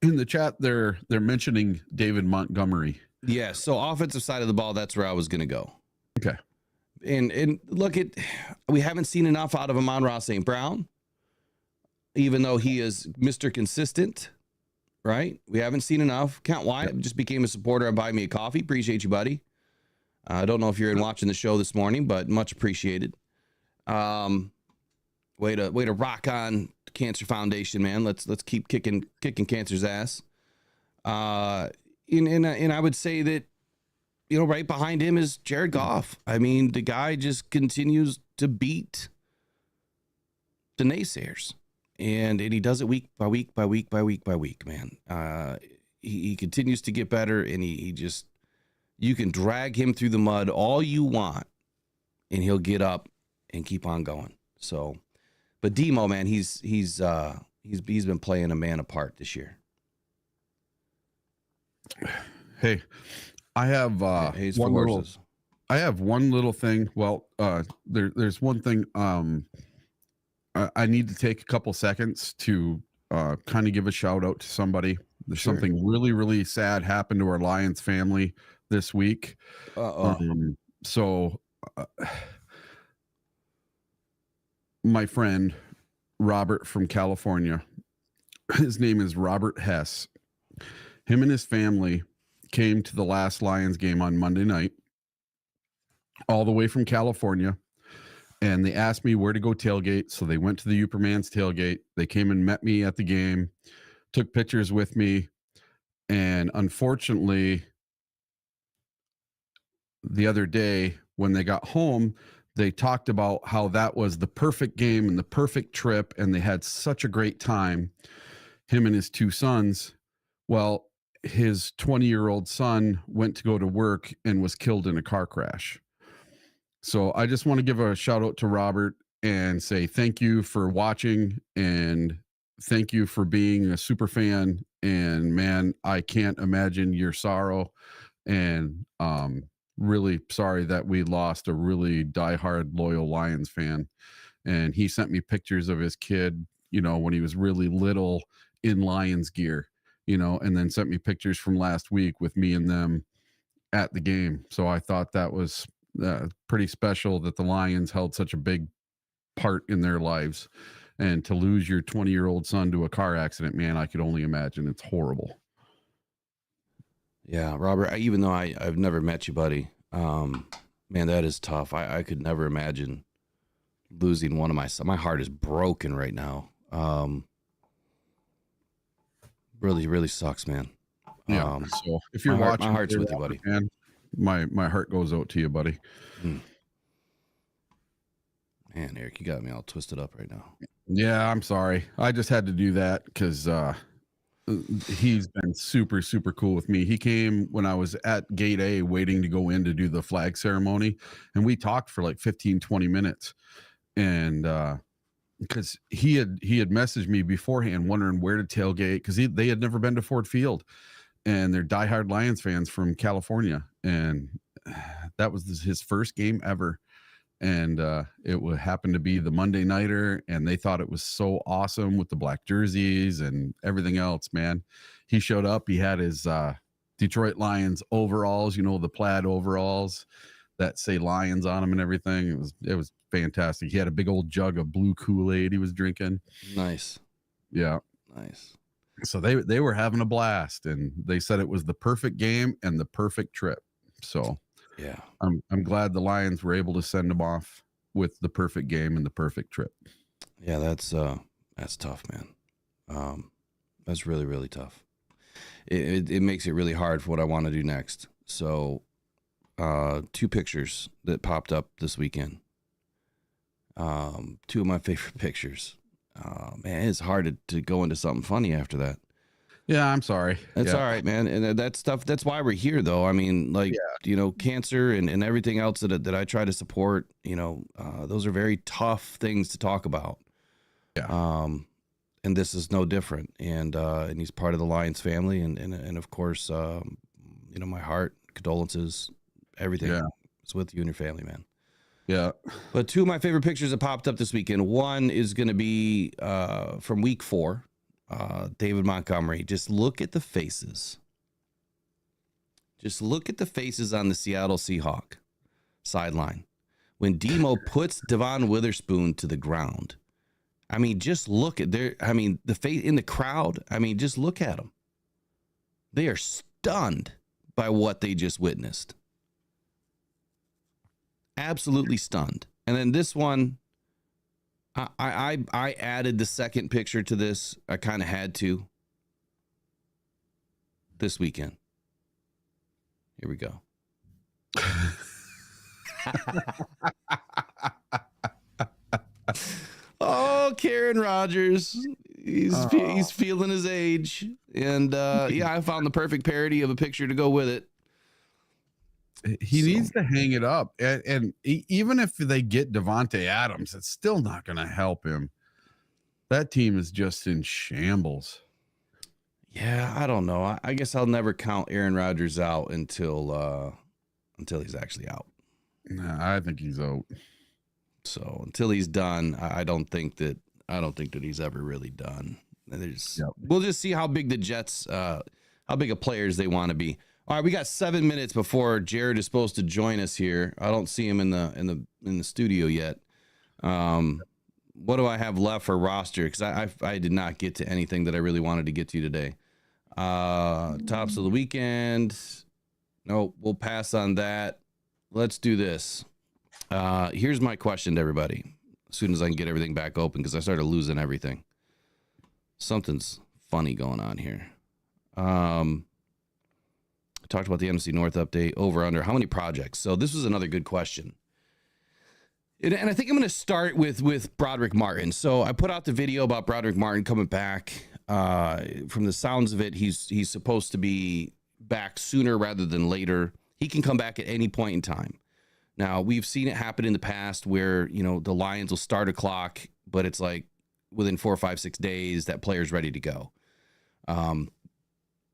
In the chat, they're mentioning David Montgomery. Yeah, so offensive side of the ball, that's where I was going to go. Okay. And look, we haven't seen enough out of Amon-Ra St. Brown, even though he is Mr. Consistent, right? We haven't seen enough. Count Wyatt just became a supporter of Buy Me a Coffee. Appreciate you, buddy. I don't know if you're in watching the show this morning, but much appreciated. Way to rock on Cancer Foundation, man. Let's keep kicking cancer's ass. And I would say that, right behind him is Jared Goff. I mean, the guy just continues to beat the naysayers, and he does it week by week by week by week by week, man. He continues to get better, and he just, you can drag him through the mud all you want, and he'll get up and keep on going. So, but Demo, man, he's been playing a man apart this year. Hey, I have one little thing. Well, there's one thing. I need to take a couple seconds to kind of give a shout out to somebody. There's something really, really sad happened to our Lions family this week. My friend Robert from California, his name is Robert Hess. Him and his family came to the last Lions game on Monday night, all the way from California, and they asked me where to go tailgate. So they went to the Uperman's tailgate. They came and met me at the game, took pictures with me, and unfortunately, the other day when they got home, they talked about how that was the perfect game and the perfect trip, and they had such a great time, him and his two sons. Well, his 20-year-old son went to go to work and was killed in a car crash. So I just want to give a shout out to Robert and say thank you for watching, and thank you for being a super fan. And man, I can't imagine your sorrow, and really sorry that we lost a really diehard loyal Lions fan. And he sent me pictures of his kid, when he was really little in Lions gear, and then sent me pictures from last week with me and them at the game. So I thought that was pretty special that the Lions held such a big part in their lives. And to lose your 20-year-old son to a car accident, man, I could only imagine. It's horrible. Yeah, Robert, even though I've never met you, buddy, man, that is tough. I could never imagine losing one of my sons. My heart is broken right now. Really, really sucks, man. Yeah. So if you're watching, my heart's with you, buddy. Man, my heart goes out to you, buddy. Man, Eric, you got me all twisted up right now. Yeah, I'm sorry. I just had to do that because he's been super, super cool with me. He came when I was at Gate A waiting to go in to do the flag ceremony, and we talked for like 15, 20 minutes. And because he had messaged me beforehand wondering where to tailgate, because they had never been to Ford Field, and they're diehard Lions fans from California, and that was his first game ever. And it would happen to be the Monday nighter, and they thought it was so awesome with the black jerseys and everything else, man. He showed up. He had his Detroit Lions overalls, the plaid overalls that say Lions on them and everything. It was fantastic. He had a big old jug of blue Kool-Aid he was drinking. Nice. Yeah. Nice. So they were having a blast, and they said it was the perfect game and the perfect trip. So yeah, I'm glad the Lions were able to send them off with the perfect game and the perfect trip. Yeah, that's tough, man. That's really, really tough. It makes it really hard for what I want to do next. So, two pictures that popped up this weekend. Two of my favorite pictures. Man, it's hard to go into something funny after that. Yeah, I'm sorry. That's Yeah. all right, man. And that stuff, that's why we're here, though. I mean, like, cancer and everything else that I try to support, those are very tough things to talk about. Yeah. And this is no different. And he's part of the Lions family. And of course, my heart, condolences, everything is with you and your family, man. Yeah. But two of my favorite pictures that popped up this weekend. One is going to be from week 4. David Montgomery. Just look at the faces. Just look at the faces on the Seattle Seahawk sideline when Demo puts Devon Witherspoon to the ground. I mean, just look at the face in the crowd. I mean, just look at them. They are stunned by what they just witnessed. Absolutely stunned. And then this one, I added the second picture to this. I kind of had to this weekend. Here we go. Oh, Karen Rogers. He's feeling his age. And I found the perfect parody of a picture to go with it. He needs to hang it up. And even if they get Devontae Adams, it's still not going to help him. That team is just in shambles. Yeah, I don't know. I guess I'll never count Aaron Rodgers out until he's actually out. Nah, I think he's out. So until he's done, I don't think that he's ever really done. We'll just see how big the Jets, how big of players they want to be. All right, we got 7 minutes before Jared is supposed to join us here. I don't see him in the studio yet. What do I have left for roster? Because I did not get to anything that I really wanted to get to today. Tops of the weekend. No, we'll pass on that. Let's do this. Here's my question to everybody. As soon as I can get everything back open, because I started losing everything. Something's funny going on here. Talked about the NFC North update, over under how many projects. So this was another good question. And I think I'm going to start with Bradrick Martin. So I put out the video about Bradrick Martin coming back. From the sounds of it, he's supposed to be back sooner rather than later. He can come back at any point in time. Now, we've seen it happen in the past where, the Lions will start a clock, but it's like within 4, 5, 6 days, that player's ready to go.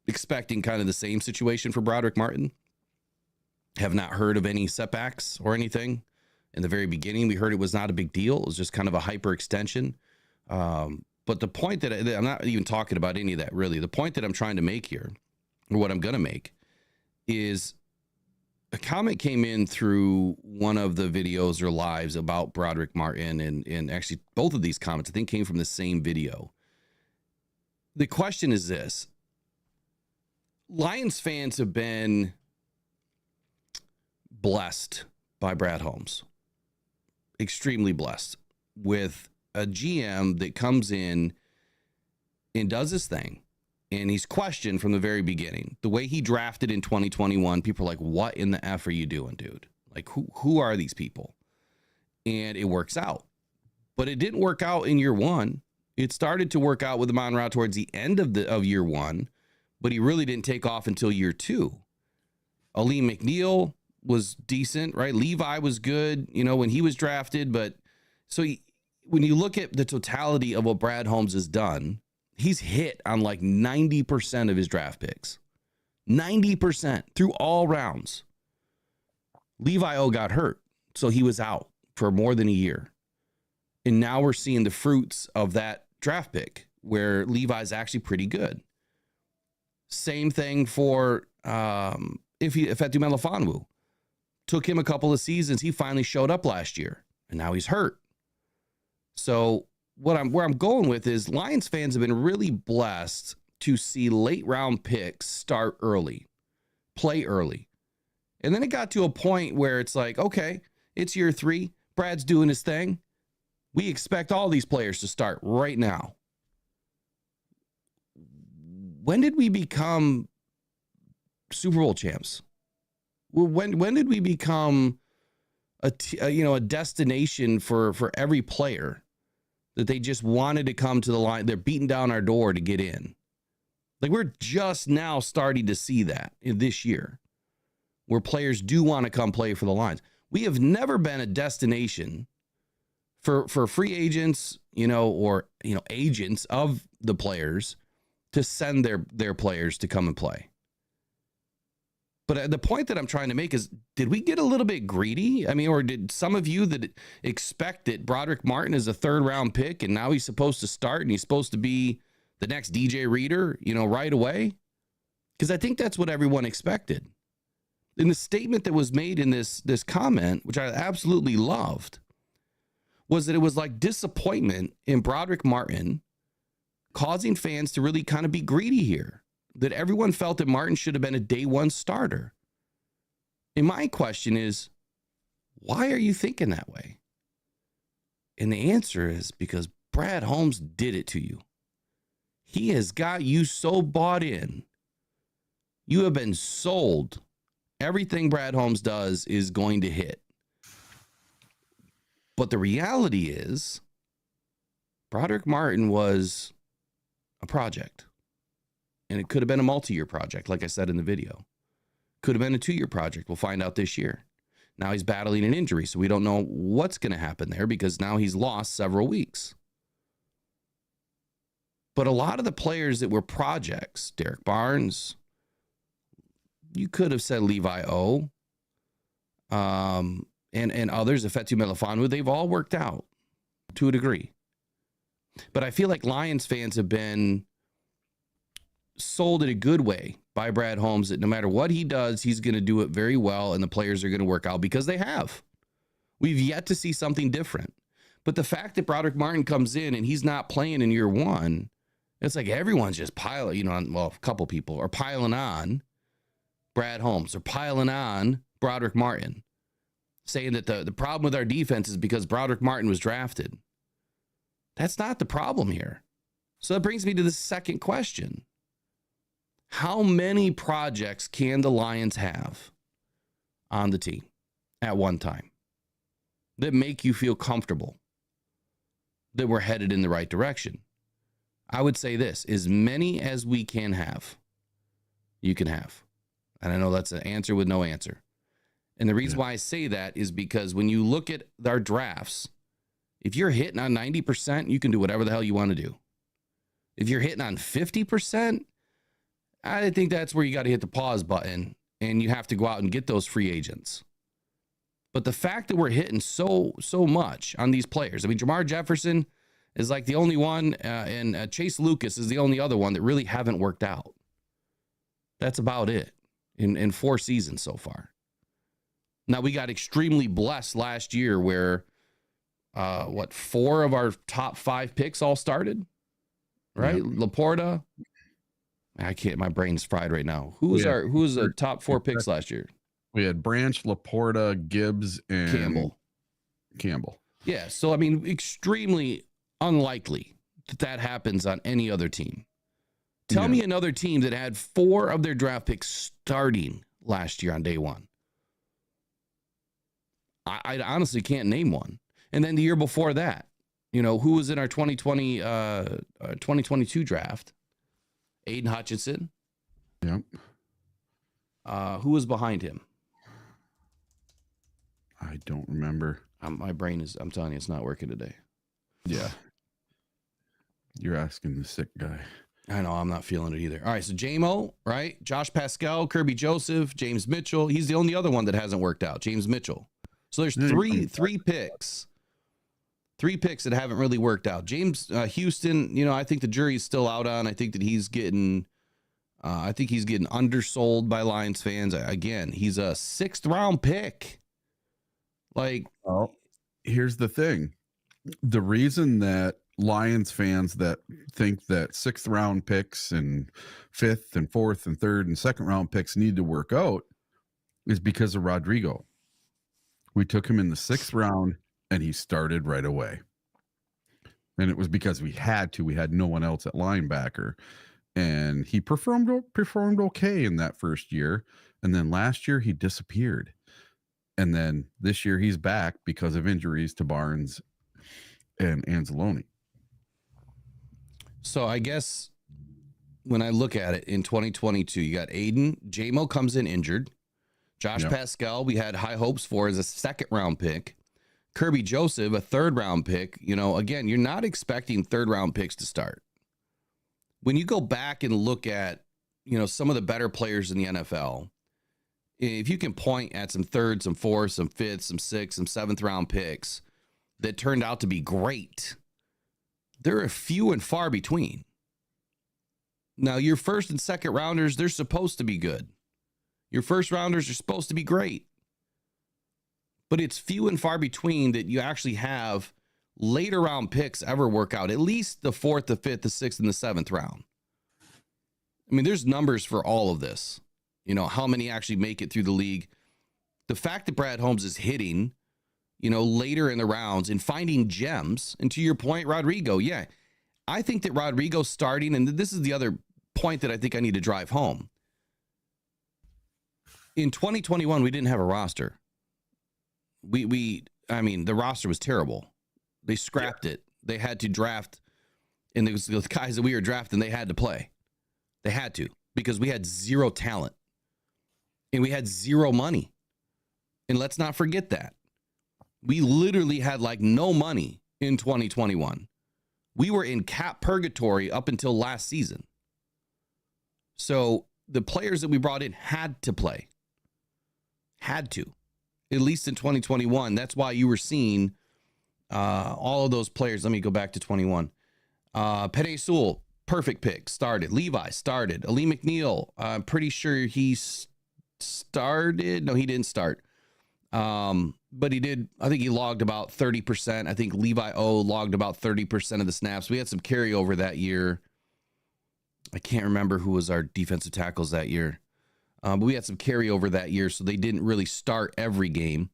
Expecting kind of the same situation for Bradrick Martin. Have not heard of any setbacks or anything. In the very beginning, we heard it was not a big deal. It was just kind of a hyperextension. But the point that I'm not even talking about any of that, really. The point that I'm trying to make here, or what I'm going to make, is a comment came in through one of the videos or lives about Bradrick Martin, and actually both of these comments, I think, came from the same video. The question is this. Lions fans have been blessed by Brad Holmes. Extremely blessed with a GM that comes in and does his thing. And he's questioned from the very beginning. The way he drafted in 2021, people are like, what in the F are you doing, dude? Like, who are these people? And it works out. But it didn't work out in year one. It started to work out with Amon-Ra towards the end of year one, but he really didn't take off until year 2. Aleem McNeil was decent, right? Levi was good, when he was drafted. But so when you look at the totality of what Brad Holmes has done, he's hit on like 90% of his draft picks. 90% through all rounds. Levi got hurt, so he was out for more than a year. And now we're seeing the fruits of that draft pick where Levi's actually pretty good. Same thing for Ifeatu Melifonwu. Took him a couple of seasons. He finally showed up last year, and now he's hurt. So where I'm going with is Lions fans have been really blessed to see late round picks start early, play early. And then it got to a point where it's like, okay, it's year 3. Brad's doing his thing. We expect all these players to start right now. When did we become Super Bowl champs? When did we become a destination for every player that they just wanted to come to the line? They're beating down our door to get in. Like, we're just now starting to see that in this year, where players do want to come play for the Lions. We have never been a destination for free agents, or agents of the players to send their players to come and play. But the point that I'm trying to make is, did we get a little bit greedy? I mean, or did some of you that expected Bradrick Martin as a 3rd-round pick, and now he's supposed to start and he's supposed to be the next DJ Reader, right away? Because I think that's what everyone expected. And the statement that was made in this comment, which I absolutely loved, was that it was like disappointment in Bradrick Martin causing fans to really kind of be greedy here. That everyone felt that Martin should have been a day one starter. And my question is, why are you thinking that way? And the answer is because Brad Holmes did it to you. He has got you so bought in. You have been sold. Everything Brad Holmes does is going to hit. But the reality is, Bradrick Martin was a project. And it could have been a multi-year project, like I said in the video. Could have been a 2-year project. We'll find out this year. Now he's battling an injury, so we don't know what's going to happen there because now he's lost several weeks. But a lot of the players that were projects, Derek Barnes, you could have said Levi O, and others, Ifeatu Melifonwu, they've all worked out to a degree. But I feel like Lions fans have been sold in a good way by Brad Holmes that no matter what he does, he's going to do it very well and the players are going to work out because they have. We've yet to see something different. But the fact that Bradrick Martin comes in and he's not playing in year one, it's like everyone's just piling, a couple people are piling on Brad Holmes or piling on Bradrick Martin, saying that the problem with our defense is because Bradrick Martin was drafted. That's not the problem here. So that brings me to the second question. How many projects can the Lions have on the team at one time that make you feel comfortable that we're headed in the right direction? I would say this, as many as we can have, you can have. And I know that's an answer with no answer. And the reason why I say that is because when you look at our drafts, if you're hitting on 90%, you can do whatever the hell you want to do. If you're hitting on 50%, I think that's where you got to hit the pause button and you have to go out and get those free agents. But the fact that we're hitting so much on these players, I mean, Jamar Jefferson is like the only one, and Chase Lucas is the only other one that really haven't worked out. That's about it in 4 seasons so far. Now, we got extremely blessed last year where, 4 of our top 5 picks all started, right? Yep. Laporta. I can't, my brain's fried right now. Who was the top 4 picks last year? We had Branch, Laporta, Gibbs, and Campbell. Yeah. So, I mean, extremely unlikely that happens on any other team. Tell me another team that had 4 of their draft picks starting last year on day one. I honestly can't name one. And then the year before that, who was in our 2022 draft? Aiden Hutchinson. Yep. Who was behind him? I don't remember. My brain is, I'm telling you, it's not working today. Yeah. You're asking the sick guy. I know, I'm not feeling it either. All right, so J-Mo, right? Josh Pascal, Kirby Joseph, James Mitchell. He's the only other one that hasn't worked out, James Mitchell. So there's three picks. 3 picks that haven't really worked out. James Houston, I think the jury's still out on. I think that he's getting undersold by Lions fans. Again, he's a 6th round pick. Here's the thing. The reason that Lions fans that think that 6th round picks and 5th and 4th and 3rd and 2nd round picks need to work out is because of Rodrigo. We took him in the 6th round and he started right away. And it was because we had to. We had no one else at linebacker. And he performed okay in that first year. And then last year he disappeared. And then this year he's back because of injuries to Barnes and Anzalone. So I guess when I look at it in 2022, you got Aiden. J-Mo comes in injured. Josh Pascal, we had high hopes for as a second-round pick. Kirby Joseph, a third-round pick. You know, again, you're not expecting third-round picks to start. When you go back and look at, you know, some of the better players in the NFL, if you can point at some third, some fourth, some fifth, some sixth, some seventh-round picks that turned out to be great, they're a few and far between. Now, your first and second rounders, they're supposed to be good. Your first rounders are supposed to be great. But it's few and far between that you actually have later round picks ever work out, at least the fourth, the fifth, the sixth, and the seventh round. I mean, there's numbers for all of this. You know, how many actually make it through the league. The fact that Brad Holmes is hitting, you know, later in the rounds and finding gems. And to your point, Rodrigo, yeah, I think that Rodrigo starting, and this is the other point that I think I need to drive home. In 2021, we didn't have a roster. I mean, the roster was terrible. They scrapped it. They had to draft, and it was the guys that we were drafting, they had to play. They had to, because we had zero talent and we had zero money. And let's not forget that. We literally had like no money in 2021. We were in cap purgatory up until last season. So the players that we brought in had to play. Had to. At least in 2021. That's why you were seeing all of those players. Let me go back to 21. Penei Sewell, perfect pick, started. Levi started. Ali McNeil, I'm pretty sure he started. No, he didn't start. But he did. I think he logged about 30%. I think Levi O logged about 30% of the snaps. We had some carryover that year. I can't remember who was our defensive tackles that year. But we had some carryover that year, so they didn't really start every game.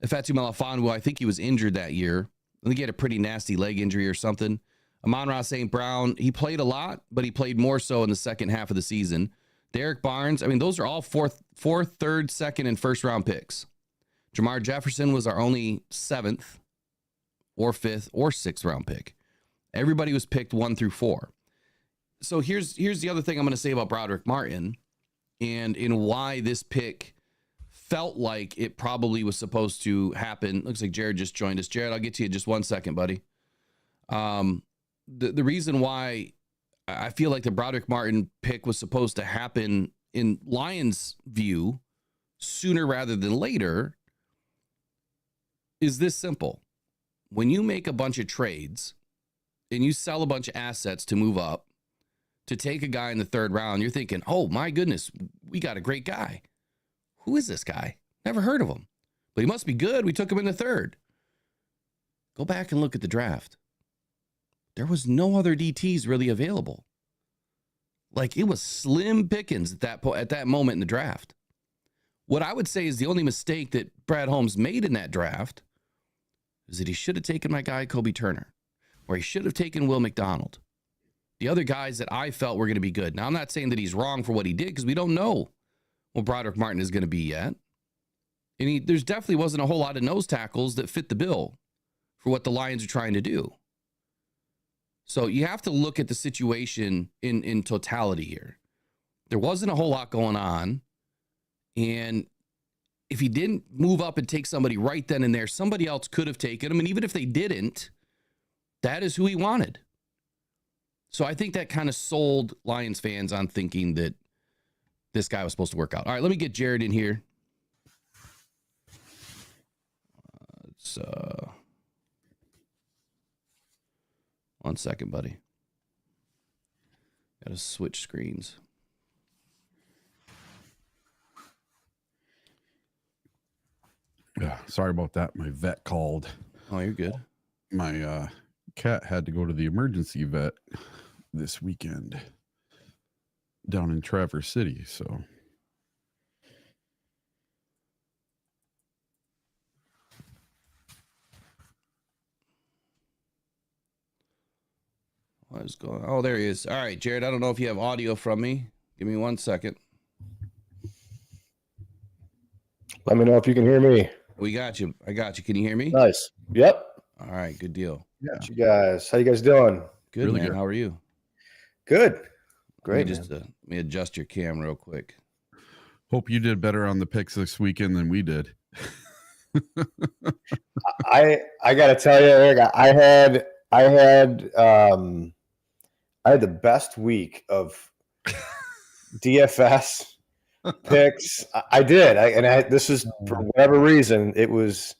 Ifeatu Melifonwu, I think he was injured that year. I think he had a pretty nasty leg injury or something. Amon-Ra St. Brown, he played a lot, but he played more so in the second half of the season. Derek Barnes, I mean, those are all fourth, third, second, and first round picks. Jamar Jefferson was our only seventh or fifth or sixth round pick. Everybody was picked 1 through 4. So here's the other thing I'm going to say about Bradrick Martin and in why this pick felt like it probably was supposed to happen. Looks like Jared just joined us. Jared, I'll get to you in just 1 second, buddy. The reason why I feel like the Bradrick Martin pick was supposed to happen in Lions' view sooner rather than later is this simple. When you make a bunch of trades and you sell a bunch of assets to move up, to take a guy in the third round, you're thinking, oh my goodness, we got a great guy. Who is this guy? Never heard of him, but he must be good. We took him in the third. Go back and look at the draft. There was no other DTs really available. Like it was slim pickings at that moment in the draft. What I would say is the only mistake that Brad Holmes made in that draft is that he should have taken my guy, Kobe Turner, or he should have taken Will McDonald. The other guys that I felt were going to be good. Now, I'm not saying that he's wrong for what he did because we don't know what Bradrick Martin is going to be yet. And there's definitely wasn't a whole lot of nose tackles that fit the bill for what the Lions are trying to do. So you have to look at the situation in totality here. There wasn't a whole lot going on. And if he didn't move up and take somebody right then and there, somebody else could have taken him. And even if they didn't, that is who he wanted. So I think that kind of sold Lions fans on thinking that this guy was supposed to work out. All right, let me get Jared in here. It's 1 second, buddy. Got to switch screens. Yeah, sorry about that. My vet called. Oh, you're good. My cat had to go to the emergency vet this weekend down in Traverse City. So what is going on? Oh, there he is. All right, Jared, I don't know if you have audio from me. Give me 1 second. Let me know if you can hear me. We got you. I got you. Can you hear me? Nice. Yep. All right, good deal. yeah, You guys, how you guys doing? Good, Really man. good. How are you? Good. Great. Let me adjust your cam real quick. Hope you did better on the picks this weekend than we did. I gotta tell you, Eric, I had the best week of DFS picks. I did. This is for whatever reason. It was.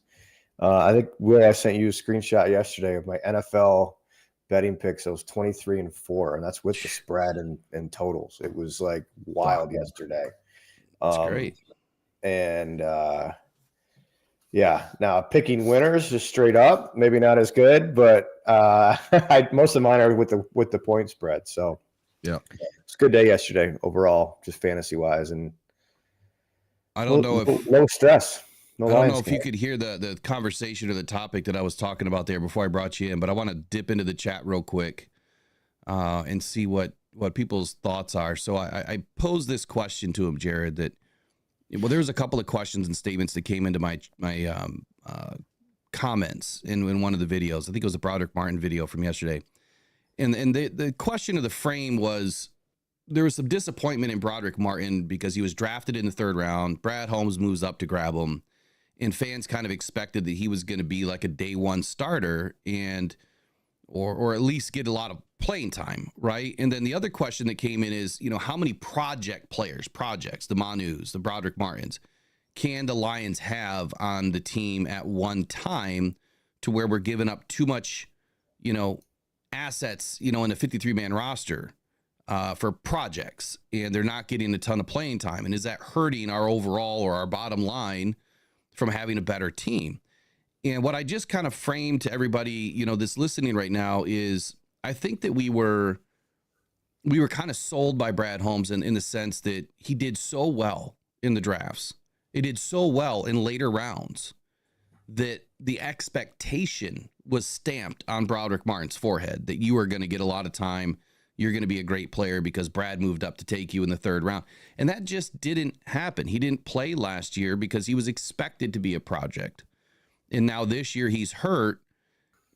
I think I sent you a screenshot yesterday of my NFL betting picks. I was 23-4, and that's with the spread and totals. It was like wild yesterday. That's great. And yeah, now picking winners just straight up, maybe not as good, but most of mine are with the point spread. So yeah, it's a good day yesterday overall, just fantasy wise, and I don't know if low stress. No, I don't know if you could hear the conversation or the topic that I was talking about there before I brought you in, but I want to dip into the chat real quick and see what people's thoughts are. So I posed this question to him, Jared, that, well, there's a couple of questions and statements that came into my comments in one of the videos. I think it was a Bradrick Martin video from yesterday. And the question of the frame was, there was some disappointment in Bradrick Martin because he was drafted in the 3rd round. Brad Holmes moves up to grab him, and fans kind of expected that he was going to be like a day one starter or at least get a lot of playing time, right? And then the other question that came in is, how many projects, the Manus, the Bradrick Martins, can the Lions have on the team at one time to where we're giving up too much, assets, in the 53-man roster for projects, and they're not getting a ton of playing time? And is that hurting our overall or our bottom line from having a better team? And what I just kind of framed to everybody, that's listening right now is, I think that we were kind of sold by Brad Holmes in the sense that he did so well in the drafts. It did so well in later rounds that the expectation was stamped on Bradrick Martin's forehead that you are going to get a lot of time. You're going to be a great player because Brad moved up to take you in the 3rd round. And that just didn't happen. He didn't play last year because he was expected to be a project. And now this year he's hurt.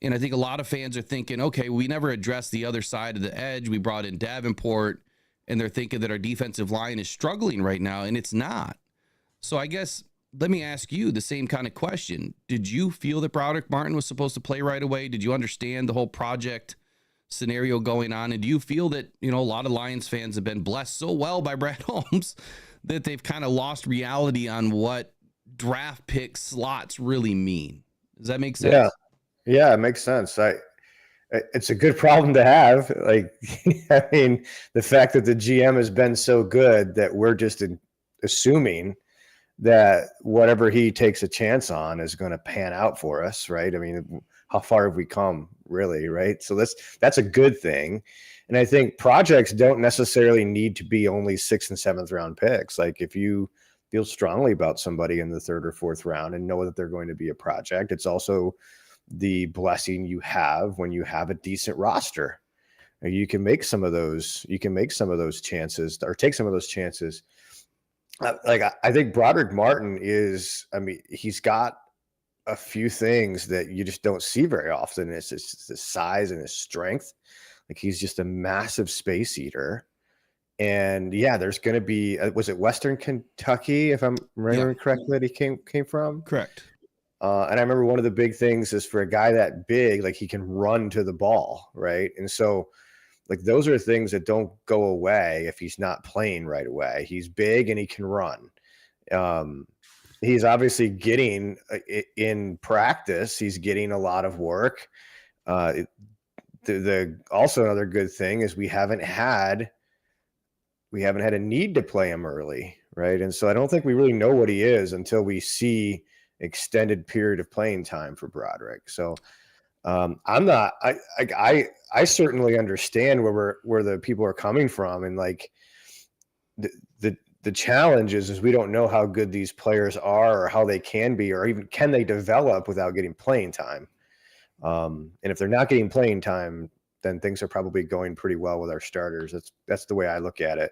And I think a lot of fans are thinking, okay, we never addressed the other side of the edge. We brought in Davenport, and they're thinking that our defensive line is struggling right now, and it's not. So I guess let me ask you the same kind of question. Did you feel that Bradrick Martin was supposed to play right away? Did you understand the whole project scenario going on? And do you feel that, a lot of Lions fans have been blessed so well by Brad Holmes that they've kind of lost reality on what draft pick slots really mean? Does that make sense? Yeah, it makes sense. It's a good problem to have. Like, I mean, the fact that the GM has been so good that we're just assuming that whatever he takes a chance on is going to pan out for us, right? I mean, how far have we come, really, right? So that's a good thing. And I think projects don't necessarily need to be only 6th and 7th round picks. Like, if you feel strongly about somebody in the 3rd or 4th round and know that they're going to be a project, it's also the blessing you have when you have a decent roster. You can make some of those chances, or take some of those chances. Like, I think Bradrick Martin he's got a few things that you just don't see very often. It's just his size and his strength. Like, he's just a massive space eater. And yeah, there's going to be, was it Western Kentucky, if I'm remembering correctly, that he came from? Correct. And I remember one of the big things is, for a guy that big, like, he can run to the ball, right? And so, like, those are things that don't go away if he's not playing right away. He's big and he can run. He's obviously getting, in practice, he's getting a lot of work. Also another good thing is we haven't had a need to play him early, right? And so I don't think we really know what he is until we see extended period of playing time for Bradrick. So I certainly understand where the people are coming from, and like the challenge is we don't know how good these players are, or how they can be, or even can they develop without getting playing time. And if they're not getting playing time, then things are probably going pretty well with our starters. That's the way I look at it.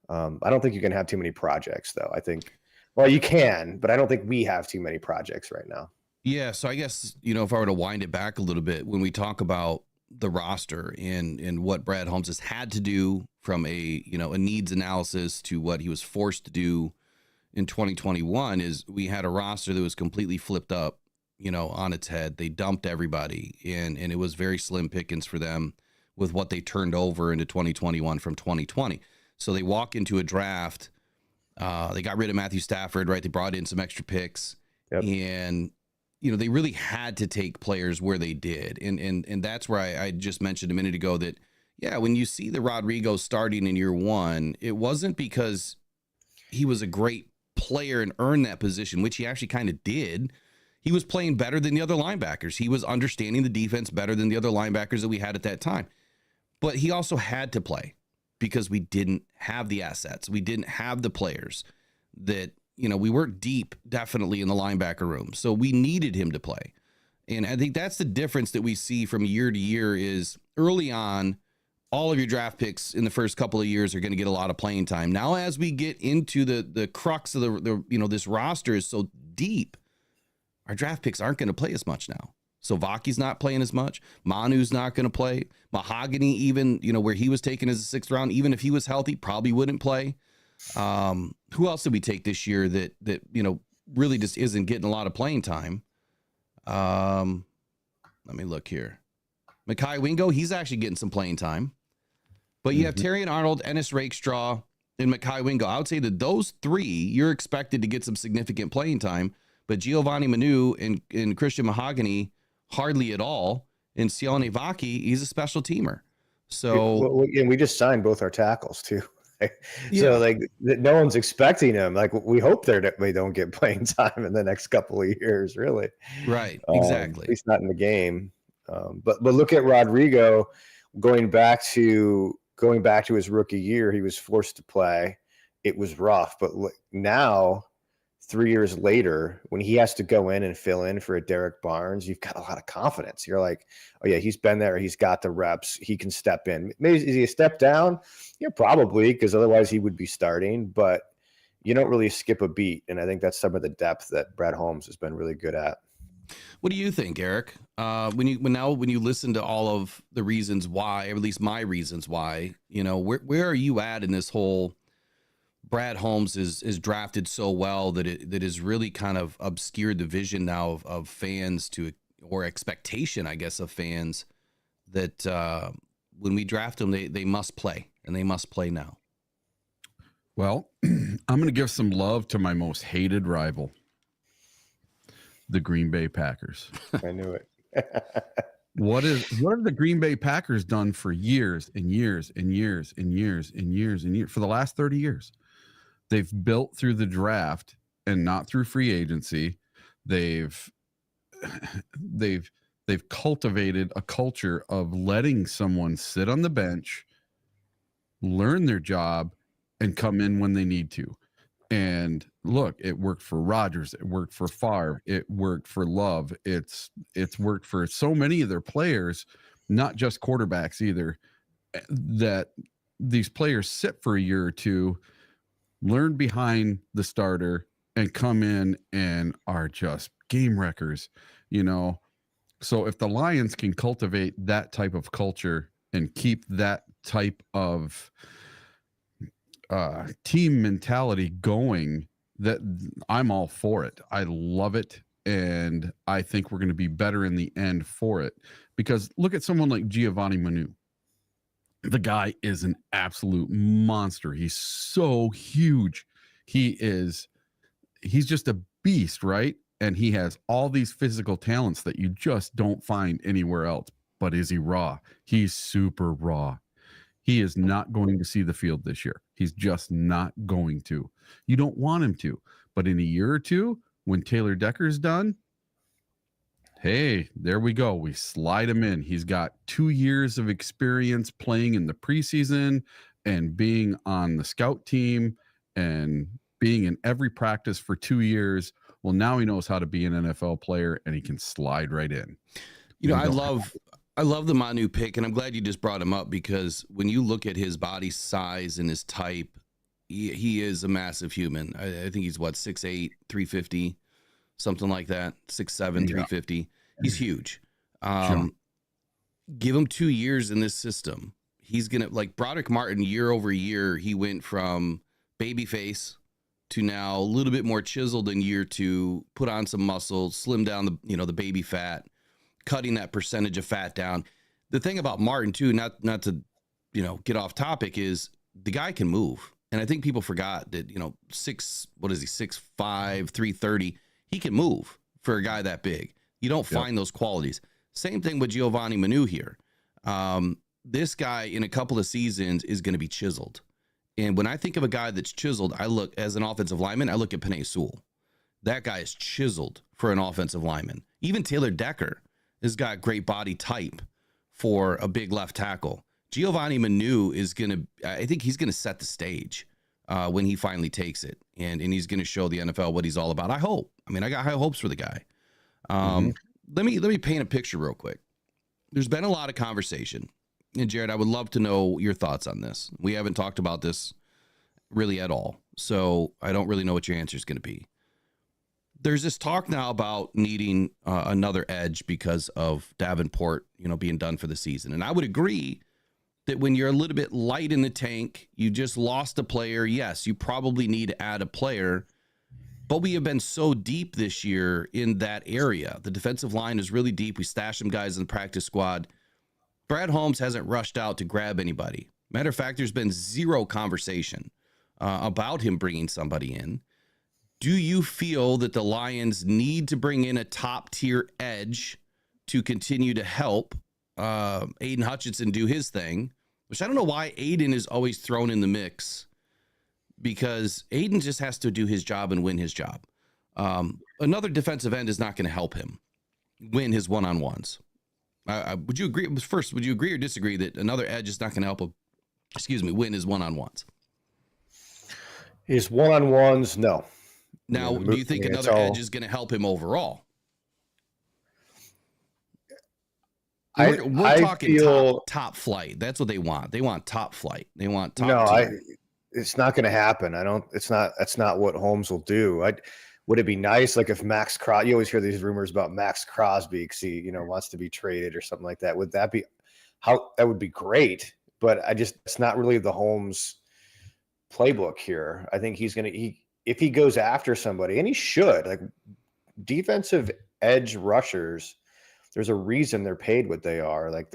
I don't think you can have too many projects, though. I think, well, you can, but I don't think we have too many projects right now. Yeah. So I guess, if I were to wind it back a little bit, when we talk about, the roster and what Brad Holmes has had to do from a needs analysis to what he was forced to do in 2021 is we had a roster that was completely flipped up, on its head. They dumped everybody and it was very slim pickings for them with what they turned over into 2021 from 2020. So they walk into a draft. They got rid of Matthew Stafford, right? They brought in some extra picks. Yep. And, they really had to take players where they did. And that's where I just mentioned a minute ago that, yeah, when you see the Rodrigo starting in year one, it wasn't because he was a great player and earned that position, which he actually kind of did. He was playing better than the other linebackers. He was understanding the defense better than the other linebackers that we had at that time. But he also had to play because we didn't have the assets. We didn't have the players that, we weren't deep, definitely in the linebacker room. So we needed him to play. And I think that's the difference that we see from year to year is early on, all of your draft picks in the first couple of years are going to get a lot of playing time. Now, as we get into the crux of the this roster is so deep, our draft picks aren't going to play as much now. So Vaki's not playing as much. Manu's not going to play. Mahogany, even, where he was taken as a 6th round, even if he was healthy, probably wouldn't play. Who else did we take this year that really just isn't getting a lot of playing time? Let me look here. Mekhi Wingo, he's actually getting some playing time. But you have Terrion Arnold, Ennis Rakestraw, and Mekhi Wingo. I would say that those three, you're expected to get some significant playing time. But Giovanni Manu and Christian Mahogany, hardly at all. And Sione Vaki, he's a special teamer. So and we just signed both our tackles too. So no one's expecting them. Like we hope they don't get playing time in the next couple of years, really. Right. Exactly. At least not in the game. But look at Rodrigo going back to his rookie year. He was forced to play. It was rough, but now 3 years later, when he has to go in and fill in for a Derek Barnes, you've got a lot of confidence. You're like, oh yeah, he's been there. He's got the reps. He can step in. Maybe is he a step down? Yeah, probably, because otherwise he would be starting, but you don't really skip a beat. And I think that's some of the depth that Brad Holmes has been really good at. What do you think, Eric? When you listen to all of the reasons why, or at least my reasons why, where are you at in this whole Brad Holmes is drafted so well that it has really kind of obscured the vision now of fans or expectation, I guess, of fans that when we draft them, they must play and they must play now. Well, I'm going to give some love to my most hated rival, the Green Bay Packers. I knew it. What have the Green Bay Packers done for years and years and years and years and years and years for the last 30 years? They've built through the draft and not through free agency. They've cultivated a culture of letting someone sit on the bench, learn their job, and come in when they need to. And look, it worked for Rodgers. It worked for Favre. It worked for Love. It's worked for so many of their players, not just quarterbacks either, that these players sit for a year or two, learn behind the starter, and come in and are just game wreckers, So if the Lions can cultivate that type of culture and keep that type of team mentality going, that I'm all for it. I love it. And I think we're going to be better in the end for it, because look at someone like Giovanni Manu. The guy is an absolute monster. He's so huge. He's just a beast, right? And he has all these physical talents that you just don't find anywhere else. But is he raw? He's super raw. He is not going to see the field this year. He's just not going to. You don't want him to. But in a year or two, when Taylor Decker's done, hey, there we go. We slide him in. He's got 2 years of experience playing in the preseason and being on the scout team and being in every practice for 2 years. Well, now he knows how to be an NFL player, and he can slide right in. I love the Manu pick, and I'm glad you just brought him up, because when you look at his body size and his type, he is a massive human. I think he's 6'8", 350. Something like that, 6'7", 350. He's huge. Sure. give him 2 years in this system. He's going to, like Bradrick Martin, year over year, he went from babyface to now a little bit more chiseled in year 2, put on some muscle, slim down the baby fat, cutting that percentage of fat down. The thing about Martin too, not to, get off topic, is the guy can move. And I think people forgot that, 6'5", 330, he can move for a guy that big. You don't find those qualities. Same thing with Giovanni Manu here. This guy in a couple of seasons is going to be chiseled. And when I think of a guy that's chiseled, I look, as an offensive lineman, I look at Penei Sewell. That guy is chiseled for an offensive lineman. Even Taylor Decker has got great body type for a big left tackle. Giovanni Manu is going to, I think he's going to set the stage when he finally takes it. And he's going to show the NFL what he's all about. I hope. I mean, I got high hopes for the guy. Let me paint a picture real quick. There's been a lot of conversation. And Jared, I would love to know your thoughts on this. We haven't talked about this really at all, so I don't really know what your answer is going to be. There's this talk now about needing another edge because of Davenport, being done for the season. And I would agree that when you're a little bit light in the tank, you just lost a player. Yes, you probably need to add a player, but we have been so deep this year in that area. The defensive line is really deep. We stashed some guys in the practice squad. Brad Holmes hasn't rushed out to grab anybody. Matter of fact, there's been zero conversation about him bringing somebody in. Do you feel that the Lions need to bring in a top-tier edge to continue to help Aiden Hutchinson do his thing? Which I don't know why Aiden is always thrown in the mix, because Aiden just has to do his job and win his job. Another defensive end is not going to help him win his one-on-ones. Would you agree? First, would you agree or disagree that another edge is not going to help him, win his one-on-ones? His one-on-ones, no. Now, do you think another edge is going to help him overall? We're talking top flight. That's what they want. They want top flight. They want top tier. It's not going to happen. That's not what Holmes will do. Would it be nice, like if Max Crosby, you always hear these rumors about Max Crosby because he, wants to be traded or something like that. Would that be that would be great, but it's not really the Holmes playbook here. I think if he goes after somebody, and he should, like defensive edge rushers, there's a reason they're paid what they are. Like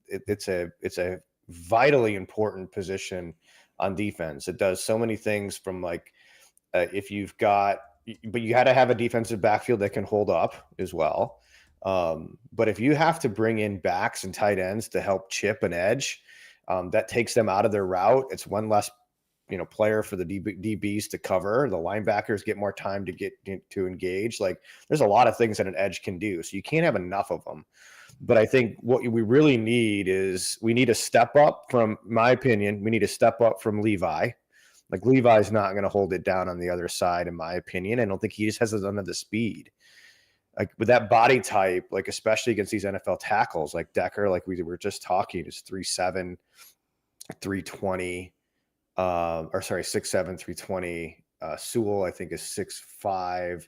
it's a vitally important position on defense. It does so many things from like, but you got to have a defensive backfield that can hold up as well. But if you have to bring in backs and tight ends to help chip an edge, that takes them out of their route. It's one less, player for the DBs to cover. The linebackers get more time to engage. Like there's a lot of things that an edge can do. So you can't have enough of them. But I think what we really need is we need a step up from, my opinion, we need a step up from Levi. Like Levi's not going to hold it down on the other side, in my opinion. I don't think he just has none of the speed. Like with that body type, like especially against these NFL tackles, like Decker, like we were just talking, is 3'7", 320, 6'7", 320. Sewell, I think, is 6'5",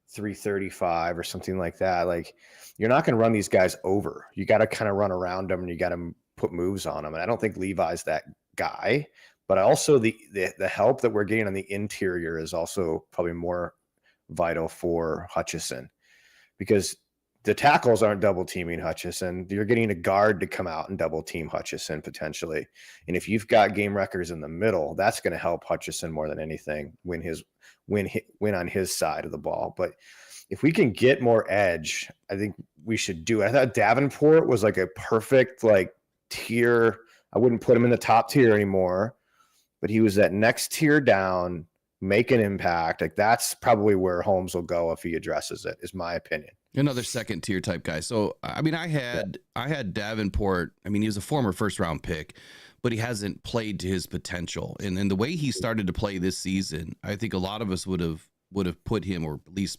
335 or something like that. Like you're not going to run these guys over. You got to kind of run around them and you got to put moves on them. And I don't think Levi's that guy. But also the help that we're getting on the interior is also probably more vital for Hutchinson, because the tackles aren't double teaming Hutchinson. You're getting a guard to come out and double team Hutchinson potentially. And if you've got game wreckers in the middle, that's going to help Hutchinson more than anything win on his side of the ball. But if we can get more edge, I think we should do it. I thought Davenport was like a perfect tier. I wouldn't put him in the top tier anymore, but he was that next tier down, make an impact. Like that's probably where Holmes will go if he addresses it, is my opinion. Another second tier type guy. So, I mean, I had Davenport. I mean, he was a former first round pick, but he hasn't played to his potential. And the way he started to play this season, I think a lot of us would have put him, or at least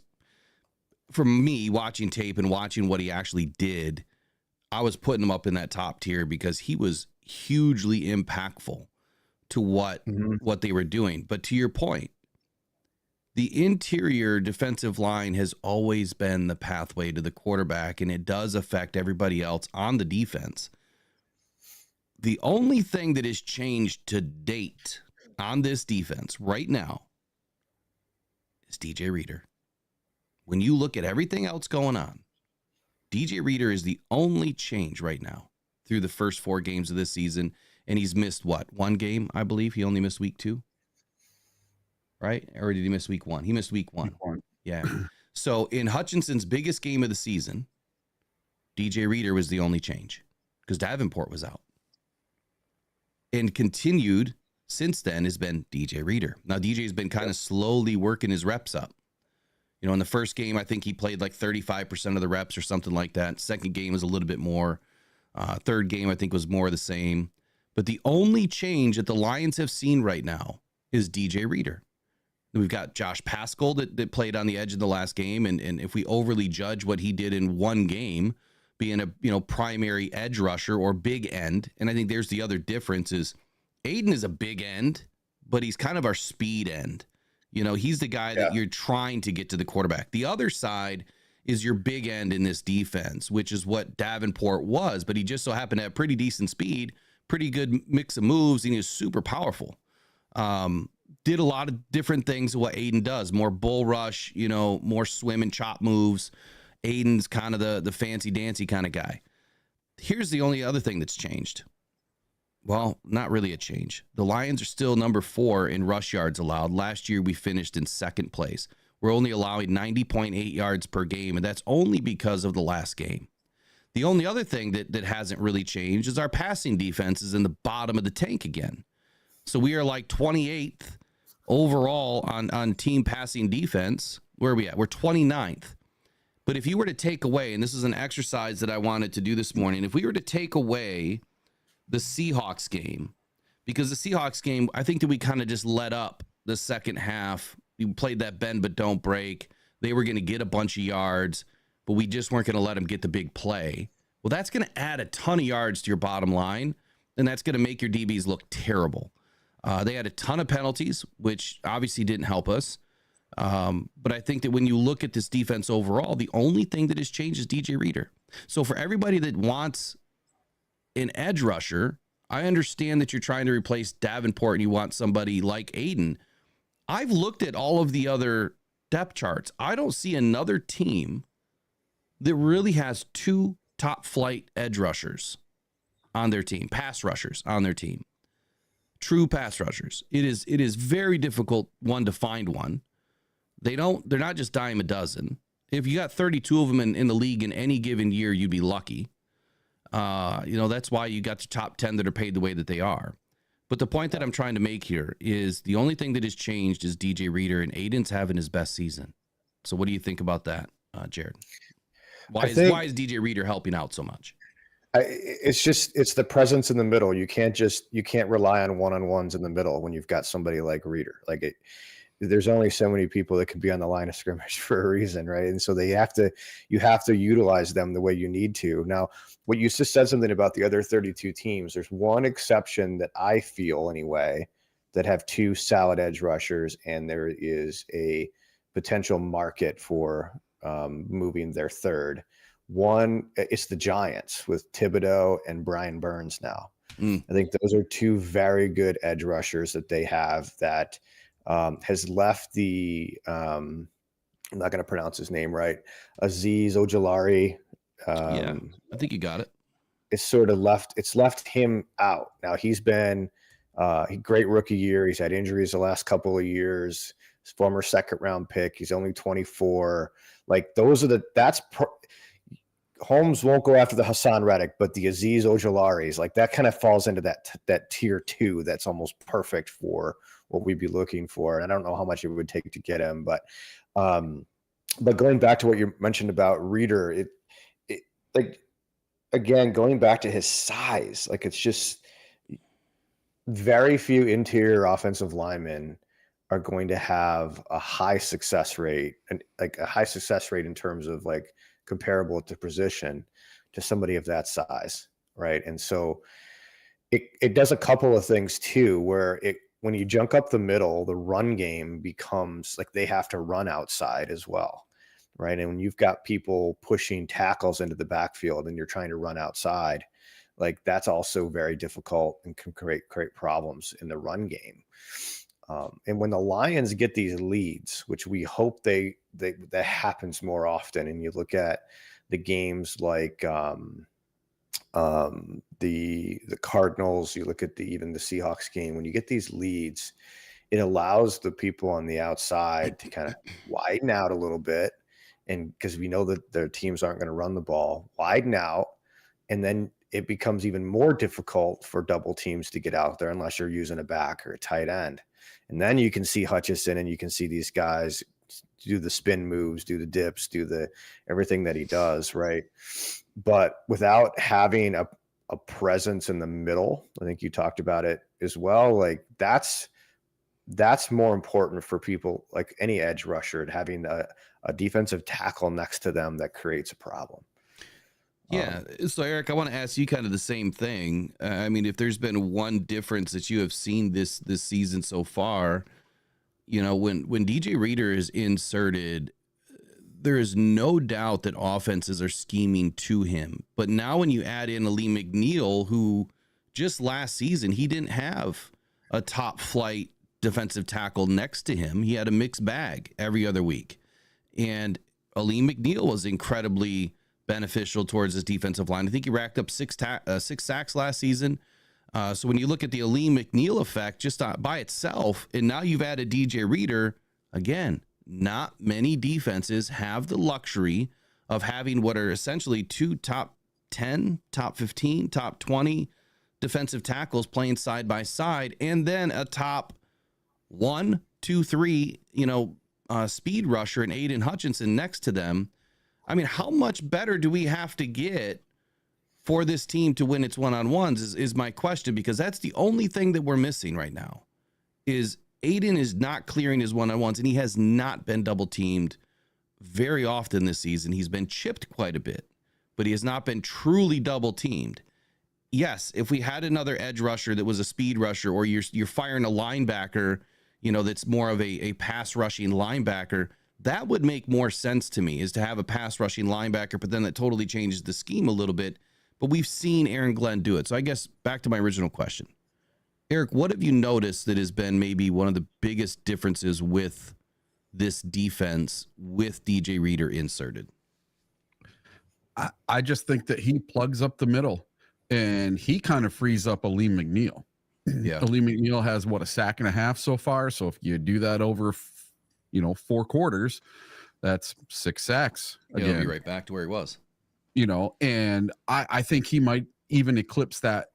for me watching tape and watching what he actually did, I was putting him up in that top tier because he was hugely impactful to what they were doing. But to your point, the interior defensive line has always been the pathway to the quarterback, and it does affect everybody else on the defense. The only thing that has changed to date on this defense right now is DJ Reader. When you look at everything else going on, DJ Reader is the only change right now through the first 4 games of this season. And he's missed what? 1 game, I believe. He only missed week 2. Right? Or did he miss week 1? He missed week 1. Yeah. So in Hutchinson's biggest game of the season, DJ Reader was the only change because Davenport was out. And continued since then has been DJ Reader. Now, DJ's been kind of slowly working his reps up. You know, in the first game, I think he played like 35% of the reps or something like that. Second game was a little bit more. Third game, I think, was more of the same. But the only change that the Lions have seen right now is DJ Reader. We've got Josh Paschal that played on the edge of the last game. And if we overly judge what he did in 1 game, being a primary edge rusher or big end, and I think there's the other difference is Aiden is a big end, but he's kind of our speed end. You know, he's the guy that you're trying to get to the quarterback. The other side is your big end in this defense, which is what Davenport was, but he just so happened to have pretty decent speed, pretty good mix of moves, and he was super powerful. Did a lot of different things of what Aiden does, more bull rush, you know, more swim and chop moves. Aiden's kind of the fancy dancy kind of guy. Here's the only other thing that's changed. Well, not really a change. The Lions are still number 4 in rush yards allowed. Last year, we finished in 2nd place. We're only allowing 90.8 yards per game, and that's only because of the last game. The only other thing that hasn't really changed is our passing defense is in the bottom of the tank again. So we are like 28th overall on team passing defense. Where are we at? We're 29th. But if you were to take away, and this is an exercise that I wanted to do this morning, if we were to take away the Seahawks game, because the Seahawks game, I think that we kind of just let up the second half. We played that bend but don't break. They were going to get a bunch of yards, but we just weren't going to let them get the big play. Well, that's going to add a ton of yards to your bottom line, and that's going to make your DBs look terrible. They had a ton of penalties, which obviously didn't help us. But I think that when you look at this defense overall, the only thing that has changed is DJ Reader. So for everybody that wants an edge rusher, I understand that you're trying to replace Davenport and you want somebody like Aiden. I've looked at all of the other depth charts. I don't see another team that really has 2 top flight edge rushers on their team, pass rushers on their team, true pass rushers. It is very difficult to find one. They're not just dime a dozen. If you got 32 of them in the league in any given year, you'd be lucky. That's why you got the top 10 that are paid the way that they are. But the point that I'm trying to make here is the only thing that has changed is DJ Reader, and Aiden's having his best season. So what do you think about that, Jared? Why is DJ Reader helping out so much? It's the presence in the middle. You can't rely on one-on-ones in the middle when you've got somebody like Reader. There's only so many people that can be on the line of scrimmage for a reason, right? And so you have to utilize them the way you need to. Now, what you just said something about the other 32 teams. There's one exception that I feel anyway that have 2 solid edge rushers, and there is a potential market for moving their third. One, it's the Giants with Thibodeau and Brian Burns now. I think those are 2 very good edge rushers that they have that has left the I'm not going to pronounce his name right, Aziz Ojulari. I think you got it. It's left him out. Now he's been great rookie year. He's had injuries the last couple of years. His former 2nd round pick. He's only 24. Holmes won't go after the Hassan Reddick, but the Aziz Ojularis, that kind of falls into that tier 2. That's almost perfect for what we'd be looking for. And I don't know how much it would take to get him, but going back to what you mentioned about Reader, again, going back to his size, it's just very few interior offensive linemen are going to have a high success rate, and a high success rate in terms of comparable to position to somebody of that size, right? And so it does a couple of things too, where when you junk up the middle, the run game becomes like they have to run outside as well, right? And when you've got people pushing tackles into the backfield and you're trying to run outside, like that's also very difficult and can create problems in the run game. And when the Lions get these leads, which we hope that happens more often, and you look at the games like the Cardinals, you look at even the Seahawks game, when you get these leads, it allows the people on the outside to kind of widen out a little bit. And because we know that their teams aren't going to run the ball, widen out. And then it becomes even more difficult for double teams to get out there unless you're using a back or a tight end. And then you can see Hutchinson and you can see these guys do the spin moves, do the dips, do the everything that he does, right? But without having a presence in the middle, I think you talked about it as well. Like that's more important for people, like any edge rusher, having a defensive tackle next to them that creates a problem. Yeah. So Eric, I want to ask you kind of the same thing. I mean, if there's been one difference that you have seen this season so far, you know, when DJ Reader is inserted, there is no doubt that offenses are scheming to him. But now when you add in Alim McNeill, who just last season, he didn't have a top flight defensive tackle next to him. He had a mixed bag every other week. And Alim McNeill was incredibly beneficial towards his defensive line. I think he racked up six sacks last season. So when you look at the Alim McNeill effect just by itself, and now you've added DJ Reader, again, not many defenses have the luxury of having what are essentially two top 10, top 15, top 20 defensive tackles playing side by side, and then a top 1, 2, 3, speed rusher and Aiden Hutchinson next to them. I mean, how much better do we have to get for this team to win its one-on-ones is my question, because that's the only thing that we're missing right now is Aiden is not clearing his one-on-ones, and he has not been double-teamed very often this season. He's been chipped quite a bit, but he has not been truly double-teamed. Yes, if we had another edge rusher that was a speed rusher, or you're firing a linebacker, that's more of a pass rushing linebacker, that would make more sense to me, is to have a pass rushing linebacker, but then that totally changes the scheme a little bit. But we've seen Aaron Glenn do it. So I guess back to my original question. Eric, what have you noticed that has been maybe one of the biggest differences with this defense with DJ Reader inserted? I just think that he plugs up the middle and he kind of frees up Alim McNeill. Yeah. Alim McNeill has a sack and a half so far. So if you do that over, 4 quarters, that's 6 sacks. Again. He'll be right back to where he was. And I think he might even eclipse that,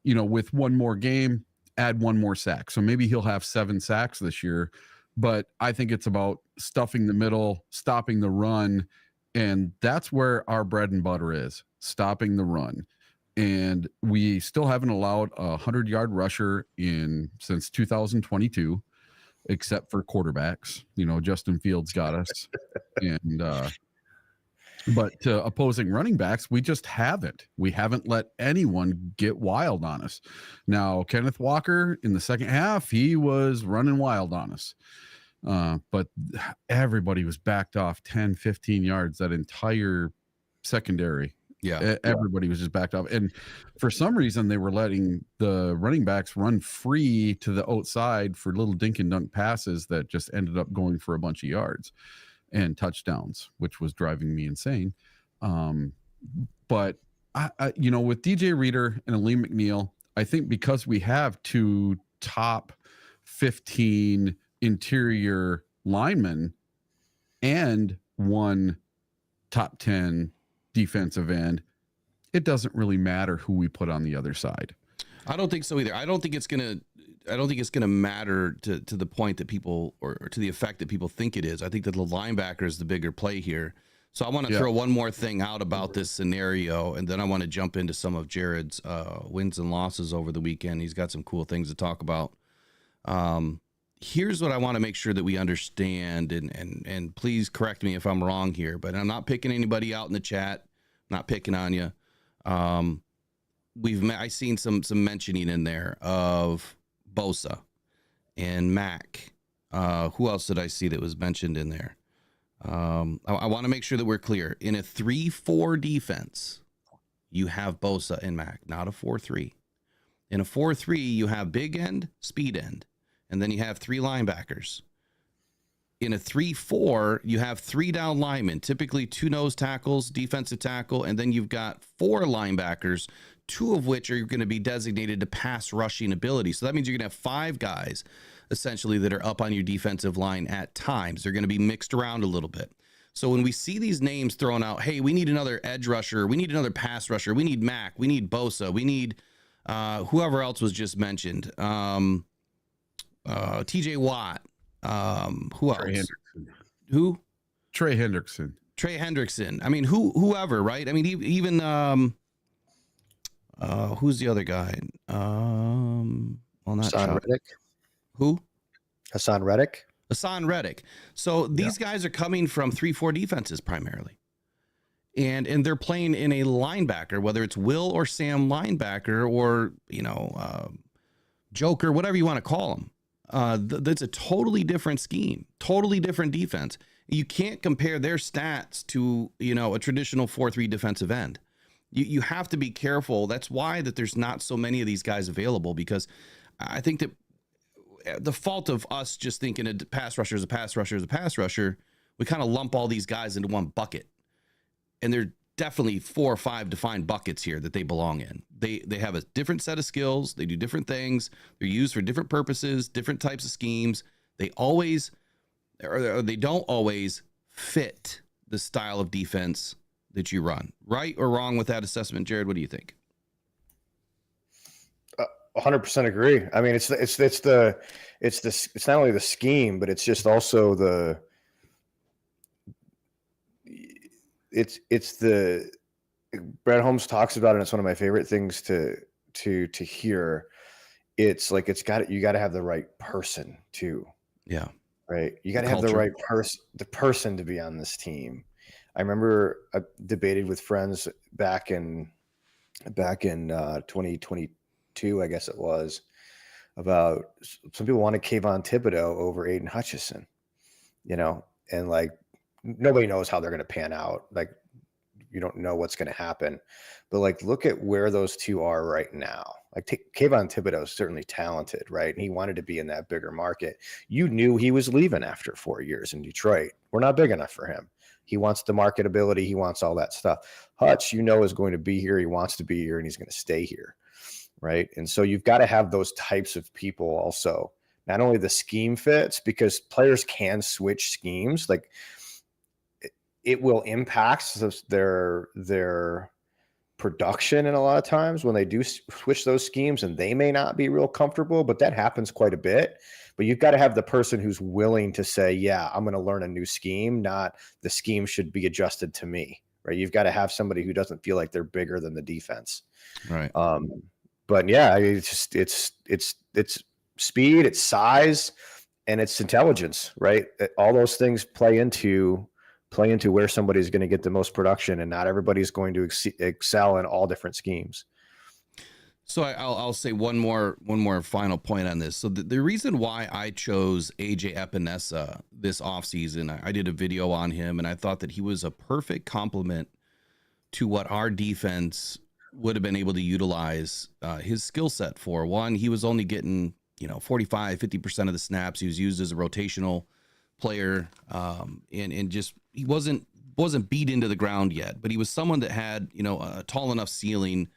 with one more game, add one more sack. So maybe he'll have 7 sacks this year, but I think it's about stuffing the middle, stopping the run. And that's where our bread and butter is, stopping the run. And we still haven't allowed a 100-yard rusher since 2022, except for quarterbacks. Justin Fields got us. And, but to opposing running backs, we just haven't. We haven't let anyone get wild on us. Now, Kenneth Walker in the second half, he was running wild on us. But everybody was backed off 10, 15 yards, that entire secondary. Yeah. Everybody was just backed off. And for some reason, they were letting the running backs run free to the outside for little dink and dunk passes that just ended up going for a bunch of yards and touchdowns, which was driving me insane. But I with DJ Reader and Alim McNeill, I think because we have 2 top 15 interior linemen and 1 top 10 defensive end, it doesn't really matter who we put on the other side. I don't think so either. I don't think it's gonna matter to the point that people, or to the effect that people think it is. I think that the linebacker is the bigger play here. So I want to throw one more thing out about this scenario, and then I want to jump into some of Jared's wins and losses over the weekend. He's got some cool things to talk about. Here's what I want to make sure that we understand, and please correct me if I'm wrong here, but I'm not picking anybody out in the chat. I'm not picking on you. I've seen some mentioning in there of Bosa and Mac. Who else did I see that was mentioned in there? I want to make sure that we're clear. In a 3-4 defense, you have Bosa and Mac, not a 4-3. In a 4-3, you have big end, speed end, and then you have 3 linebackers. In a 3-4, you have 3 down linemen, typically 2 nose tackles, defensive tackle, and then you've got 4 linebackers, 2 of which are going to be designated to pass rushing ability. So that means you're going to have 5 guys essentially that are up on your defensive line at times. They're going to be mixed around a little bit. So when we see these names thrown out, hey, we need another edge rusher, we need another pass rusher, we need Mac, we need Bosa, we need whoever else was just mentioned, TJ Watt, who else? Trey Hendrickson. Who? Trey Hendrickson. Trey Hendrickson. I mean, whoever, right? I mean, even who's the other guy? Well, not Hassan Reddick. Who? Hassan Reddick. Hassan Reddick. So these guys are coming from 3-4 defenses primarily. And they're playing in a linebacker, whether it's Will or Sam linebacker or, Joker, whatever you want to call them. That's a totally different scheme, totally different defense. You can't compare their stats to, a traditional 4-3 defensive end. You have to be careful. That's why that there's not so many of these guys available, because I think that the fault of us just thinking a pass rusher is a pass rusher is a pass rusher, we kind of lump all these guys into one bucket. And there are definitely 4 or 5 defined buckets here that they belong in. They have a different set of skills. They do different things. They're used for different purposes, different types of schemes. They always, or they don't always fit the style of defense that you run. Right or wrong with that assessment, Jared? What do you think? 100% agree. I mean, it's not only the scheme, but it's just also Brad Holmes talks about it. And it's one of my favorite things to hear. It's like, you got to have the right person too. Yeah. Right. You got to have the right person to be on this team. I remember I debated with friends back in 2022, I guess it was, about some people wanted Kayvon Thibodeau over Aiden Hutchinson, and like nobody knows how they're going to pan out. Like you don't know what's going to happen, but like look at where those two are right now. Like Kayvon Thibodeau is certainly talented, right? And he wanted to be in that bigger market. You knew he was leaving after 4 years in Detroit. We're not big enough for him. He wants the marketability. He wants all that stuff. Hutch, is going to be here. He wants to be here, and he's going to stay here, right? And so you've got to have those types of people also. Not only the scheme fits, because players can switch schemes. Like it will impact their production in a lot of times when they do switch those schemes, and they may not be real comfortable, but that happens quite a bit. But you've got to have the person who's willing to say, yeah, I'm going to learn a new scheme, not the scheme should be adjusted to me, right? You've got to have somebody who doesn't feel like they're bigger than the defense. Right. But yeah, it's speed, it's size, and it's intelligence, right? All those things play into where somebody's going to get the most production, and not everybody's going to excel in all different schemes. So I'll say one more final point on this. So the reason why I chose AJ Epinesa this offseason, I did a video on him, and I thought that he was a perfect complement to what our defense would have been able to utilize his skill set for. One, he was only getting 45-50% of the snaps. He was used as a rotational player, and just he wasn't beat into the ground yet, but he was someone that had a tall enough ceiling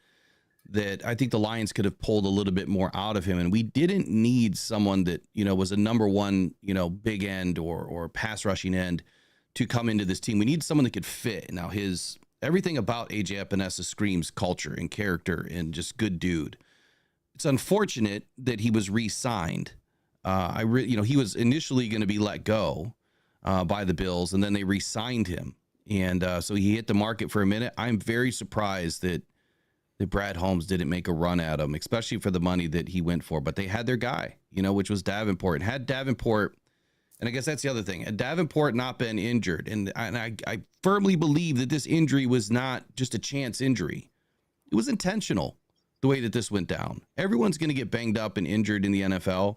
that I think the Lions could have pulled a little bit more out of him. And we didn't need someone that, was a number one, big end or pass rushing end to come into this team. We need someone that could fit. Now everything about AJ Epinesa screams culture and character and just good dude. It's unfortunate that he was re-signed. He was initially going to be let go by the Bills, and then they re-signed him. And so he hit the market for a minute. I'm very surprised that Brad Holmes didn't make a run at him, especially for the money that he went for. But they had their guy, which was Davenport. And had Davenport, and I guess that's the other thing, had Davenport not been injured, and I firmly believe that this injury was not just a chance injury. It was intentional, the way that this went down. Everyone's going to get banged up and injured in the NFL.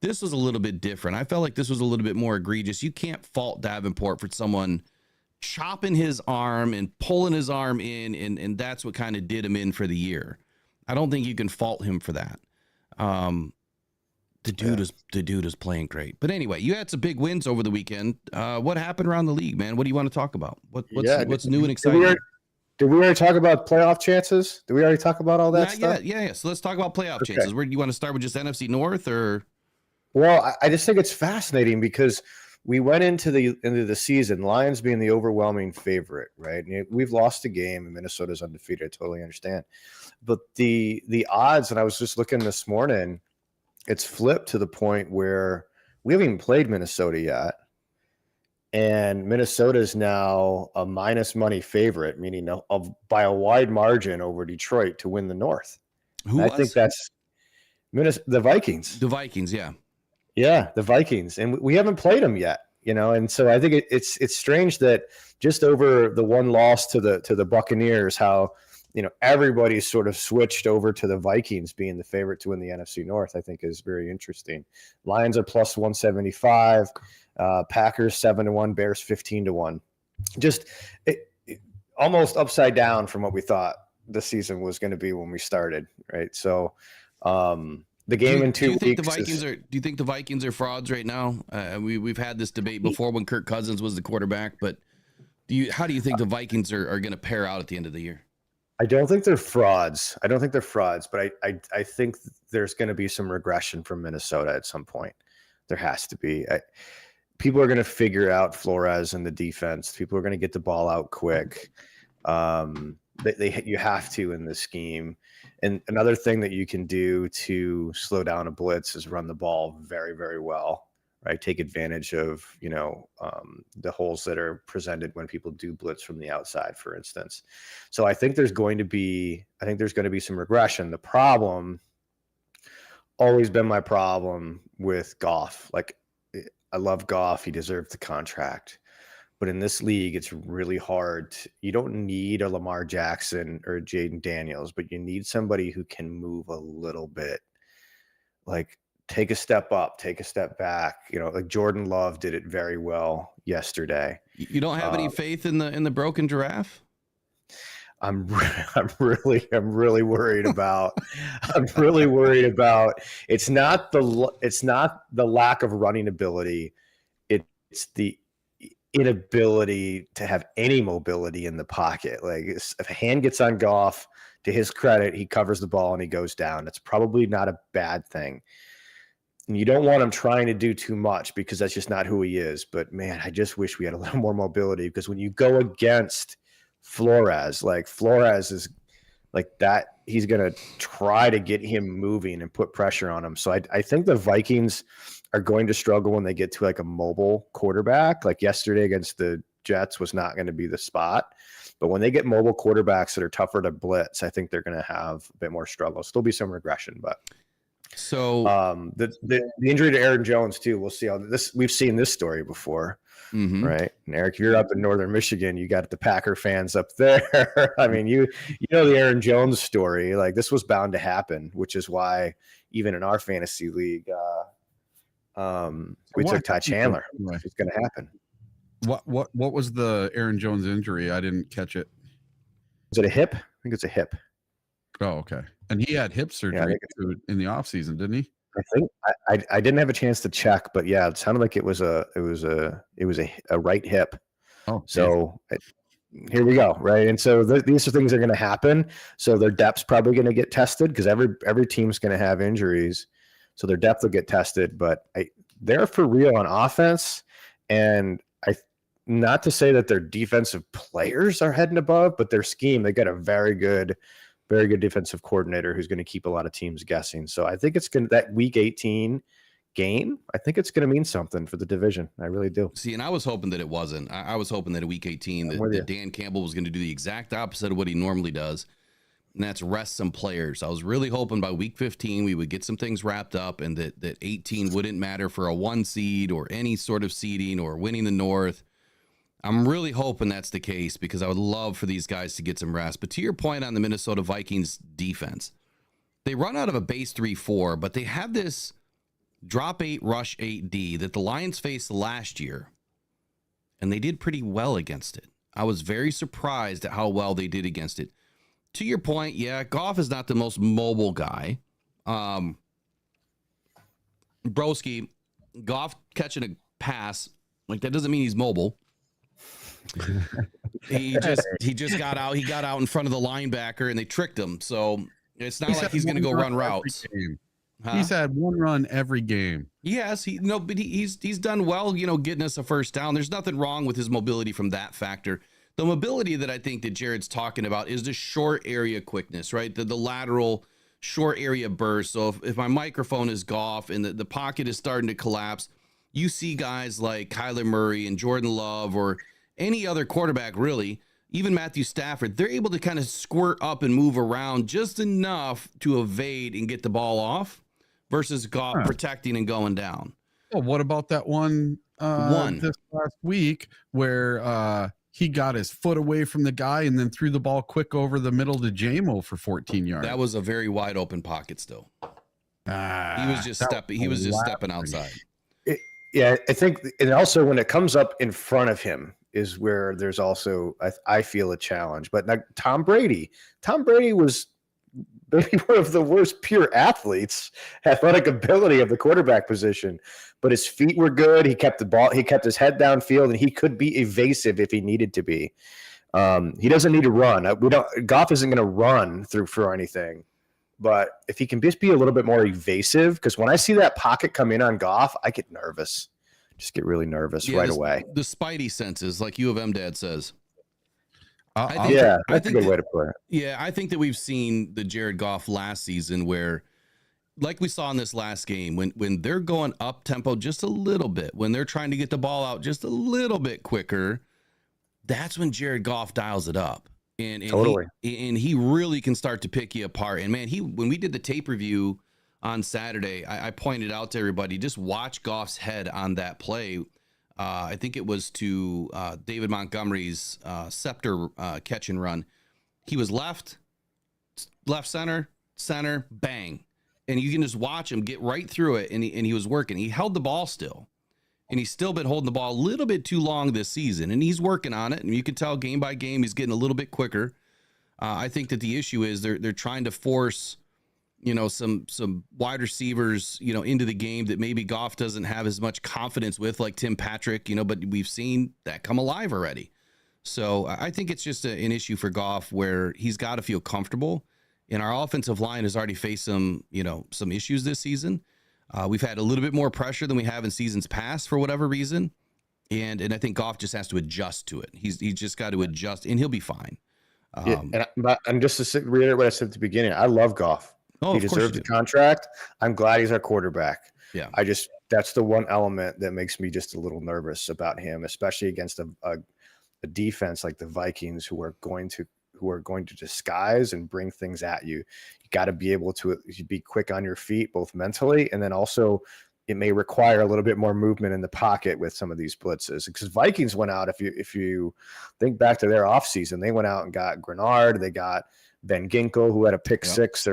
this was a little bit different. I felt like this was a little bit more egregious. You can't fault Davenport for someone chopping his arm and pulling his arm in, and that's what kind of did him in for the year. I don't think you can fault him for that. The dude is playing great. But anyway, you had some big wins over the weekend. What happened around the league, man? What do you want to talk about? What's new and exciting? Did we already talk about playoff chances? Did we already talk about all that stuff? Yeah. So let's talk about playoff chances. Where do you want to start with, just NFC North or? Well, I just think it's fascinating because we went into the season, Lions being the overwhelming favorite, right? And we've lost a game and Minnesota's undefeated. I totally understand. But the odds, and I was just looking this morning, it's flipped to the point where we haven't even played Minnesota yet. And Minnesota is now a minus money favorite, meaning by a wide margin over Detroit to win the North. I think that's the Vikings. The Vikings, yeah. Yeah, the Vikings. And we haven't played them yet, and so I think it's strange that just over the one loss to the Buccaneers, how everybody's sort of switched over to the Vikings being the favorite to win the NFC North. I think is very interesting. Lions are plus 175. Packers 7-1, Bears 15-1. Just almost upside down from what we thought the season was going to be when we started, right? So the game in 2 weeks. Do you think the Vikings are frauds right now? We've had this debate before when Kirk Cousins was the quarterback, but how do you think the Vikings are going to pair out at the end of the year? I don't think they're frauds. But I think there's going to be some regression from Minnesota at some point. There has to be. People are going to figure out Flores and the defense. People are going to get the ball out quick. You have to in this scheme. And another thing that you can do to slow down a blitz is run the ball very, very well, right? Take advantage of, the holes that are presented when people do blitz from the outside, for instance. So I think there's going to be some regression. The problem, always been my problem with Goff. Like, I love Goff. He deserved the contract. But in this league, it's really hard. You don't need a Lamar Jackson or Jaden Daniels, but you need somebody who can move a little bit. Like, take a step up, take a step back. Like Jordan Love did it very well yesterday. You don't have any faith in the broken giraffe? I'm really worried about. I'm really worried about. It's not the lack of running ability. It's the inability to have any mobility in the pocket. Like, if a hand gets on Goff, to his credit, he covers the ball and he goes down. It's probably not a bad thing. And you don't want him trying to do too much because that's just not who he is. But man, I just wish we had a little more mobility, because when you go against Flores is like that, he's going to try to get him moving and put pressure on him. So I think the Vikings are going to struggle when they get to like a mobile quarterback. Like yesterday against the Jets was not going to be the spot. But when they get mobile quarterbacks that are tougher to blitz, I think they're going to have a bit more struggle. Still be some regression, but so the injury to Aaron Jones too. We'll see how this. We've seen this story before, right? And Eric, you're up in Northern Michigan. You got the Packer fans up there. I mean, you know the Aaron Jones story. Like, this was bound to happen, which is why even in our fantasy league, we took Ty Chandler. It's going to happen. What was the Aaron Jones injury? I didn't catch it. Is it a hip? I think it's a hip. Oh, okay. And he had hip surgery in the off season, didn't he? I think I didn't have a chance to check, but yeah, it sounded like it was a right hip. Oh, so here we go, right? And so these are things that are going to happen. So their depth's probably going to get tested, because every team's going to have injuries, so their depth will get tested. But they're for real on offense, and not to say that their defensive players are heading above, but their scheme, they got a very good defensive coordinator who's going to keep a lot of teams guessing. So I think that week 18 game, I think it's going to mean something for the division. I really do. See, and I was hoping that it wasn't. I was hoping that in week 18 that Dan Campbell was going to do the exact opposite of what he normally does, and that's rest some players. I was really hoping by week 15 we would get some things wrapped up, and that 18 wouldn't matter for a 1 seed or any sort of seeding or winning the North. I'm really hoping that's the case, because I would love for these guys to get some rest. But to your point on the Minnesota Vikings defense, they run out of a base 3-4, but they have this drop 8, rush 8D that the Lions faced last year, and they did pretty well against it. I was very surprised at how well they did against it. To your point, yeah, Goff is not the most mobile guy. Broski, Goff catching a pass, like that doesn't mean he's mobile. He just got out. He got out in front of the linebacker and they tricked him. So it's not like he's going to go run routes. Huh? He's had one run every game. Yes, but he's done well, getting us a first down. There's nothing wrong with his mobility from that factor. The mobility that I think that Jared's talking about is the short area quickness, right? The lateral short area burst. So if my microphone is Goff and the pocket is starting to collapse, you see guys like Kyler Murray and Jordan Love or any other quarterback, really, even Matthew Stafford, they're able to kind of squirt up and move around just enough to evade and get the ball off versus Goff protecting and going down. Well, what about that one this last week where he got his foot away from the guy and then threw the ball quick over the middle to JMO for 14 yards? That was a very wide open pocket still. He was just stepping outside. Yeah, I think, and also when it comes up in front of him is where there's also, I feel, a challenge. But now, Tom Brady was maybe one of the worst pure athletes, athletic ability of the quarterback position, but his feet were good. He kept the ball, he kept his head downfield, and he could be evasive if he needed to be. He doesn't need to run. Goff isn't going to run for anything. But if he can just be a little bit more evasive, because when I see that pocket come in on Goff, I get nervous. Just get really nervous right away. The spidey senses, like U of M dad says. That's a good way to put it. Yeah, I think that we've seen the Jared Goff last season where, like we saw in this last game, when they're going up tempo just a little bit, when they're trying to get the ball out just a little bit quicker, that's when Jared Goff dials it up. And totally. He really can start to pick you apart. And man, when we did the tape review on Saturday, I pointed out to everybody, just watch Goff's head on that play. I think it was to David Montgomery's scepter catch and run. He was left, center, bang. And you can just watch him get right through it. And he was working. He held the ball still. And he's still been holding the ball a little bit too long this season. And he's working on it. And you can tell game by game he's getting a little bit quicker. I think that the issue is they're trying to force, some wide receivers, into the game that maybe Goff doesn't have as much confidence with, like Tim Patrick, but we've seen that come alive already. So I think it's just an issue for Goff where he's got to feel comfortable. And our offensive line has already faced some issues this season. We've had a little bit more pressure than we have in seasons past for whatever reason. And I think Goff just has to adjust to it. He's just got to adjust and he'll be fine. And just to reiterate what I said at the beginning, I love Goff. He deserves the contract. I'm glad he's our quarterback. Yeah. That's the one element that makes me just a little nervous about him, especially against a defense like the Vikings who are going to disguise and bring things at you. You got to be able to be quick on your feet, both mentally, and then also it may require a little bit more movement in the pocket with some of these blitzes. Because Vikings went out, if you think back to their offseason, they went out and got Grenard. They got Ben Ginkle, who had a pick six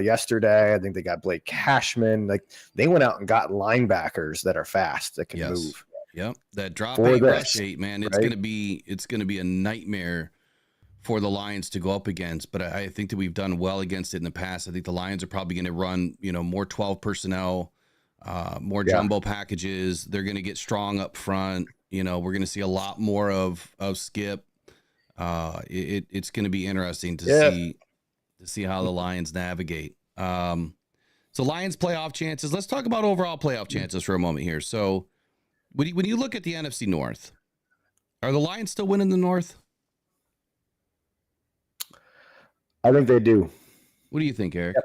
yesterday. I think they got Blake Cashman. Like they went out and got linebackers that are fast, that can move. Yep, that drop 8, rush 8, man. It's gonna be a nightmare for the Lions to go up against, but I think that we've done well against it in the past. I think the Lions are probably going to run, more 12 personnel, more jumbo packages. They're going to get strong up front. We're going to see a lot more of Skip. It's going to be interesting to see how the Lions navigate. So Lions playoff chances. Let's talk about overall playoff chances for a moment here. So when you look at the NFC North, are the Lions still winning the North? I think they do. What do you think, Eric?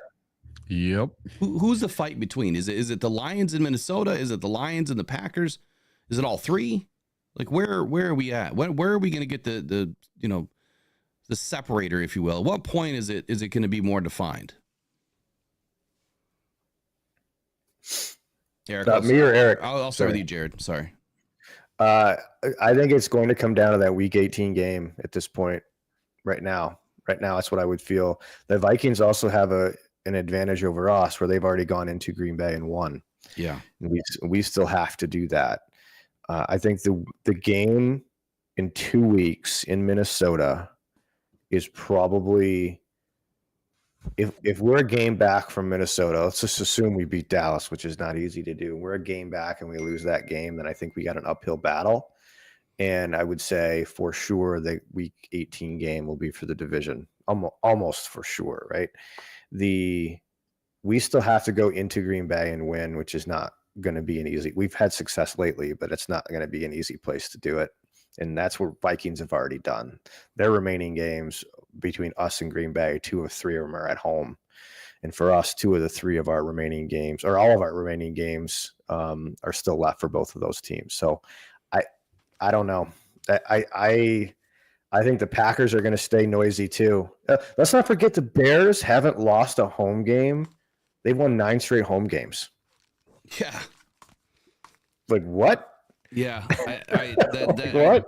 Yep. Who's the fight between? Is it the Lions in Minnesota? Is it the Lions and the Packers? Is it all three? Like where are we at? Where are we going to get the separator, if you will? At what point is it going to be more defined? Eric, me or Eric? I'll start with you, Jared. Sorry. I think it's going to come down to that Week 18 game at this point. Right now, that's what I would feel. The Vikings also have an advantage over us where they've already gone into Green Bay and won. Yeah. And we still have to do that. I think the game in 2 weeks in Minnesota is probably, if we're a game back from Minnesota, let's just assume we beat Dallas, which is not easy to do. We're a game back and we lose that game, then I think we got an uphill battle. And I would say for sure the week 18 game will be for the division, almost for sure, right? We still have to go into Green Bay and win, which is not going to be an easy. We've had success lately, but it's not going to be an easy place to do it. And that's what Vikings have already done. Their remaining games between us and Green Bay, 2 of 3 of them are at home. And for us, 2 of the 3 of our remaining games, or all of our remaining games, are still left for both of those teams. So I don't know. I think the Packers are going to stay noisy too. Let's not forget the Bears haven't lost a home game. They've won 9 straight home games. Yeah. Like what? Yeah. What?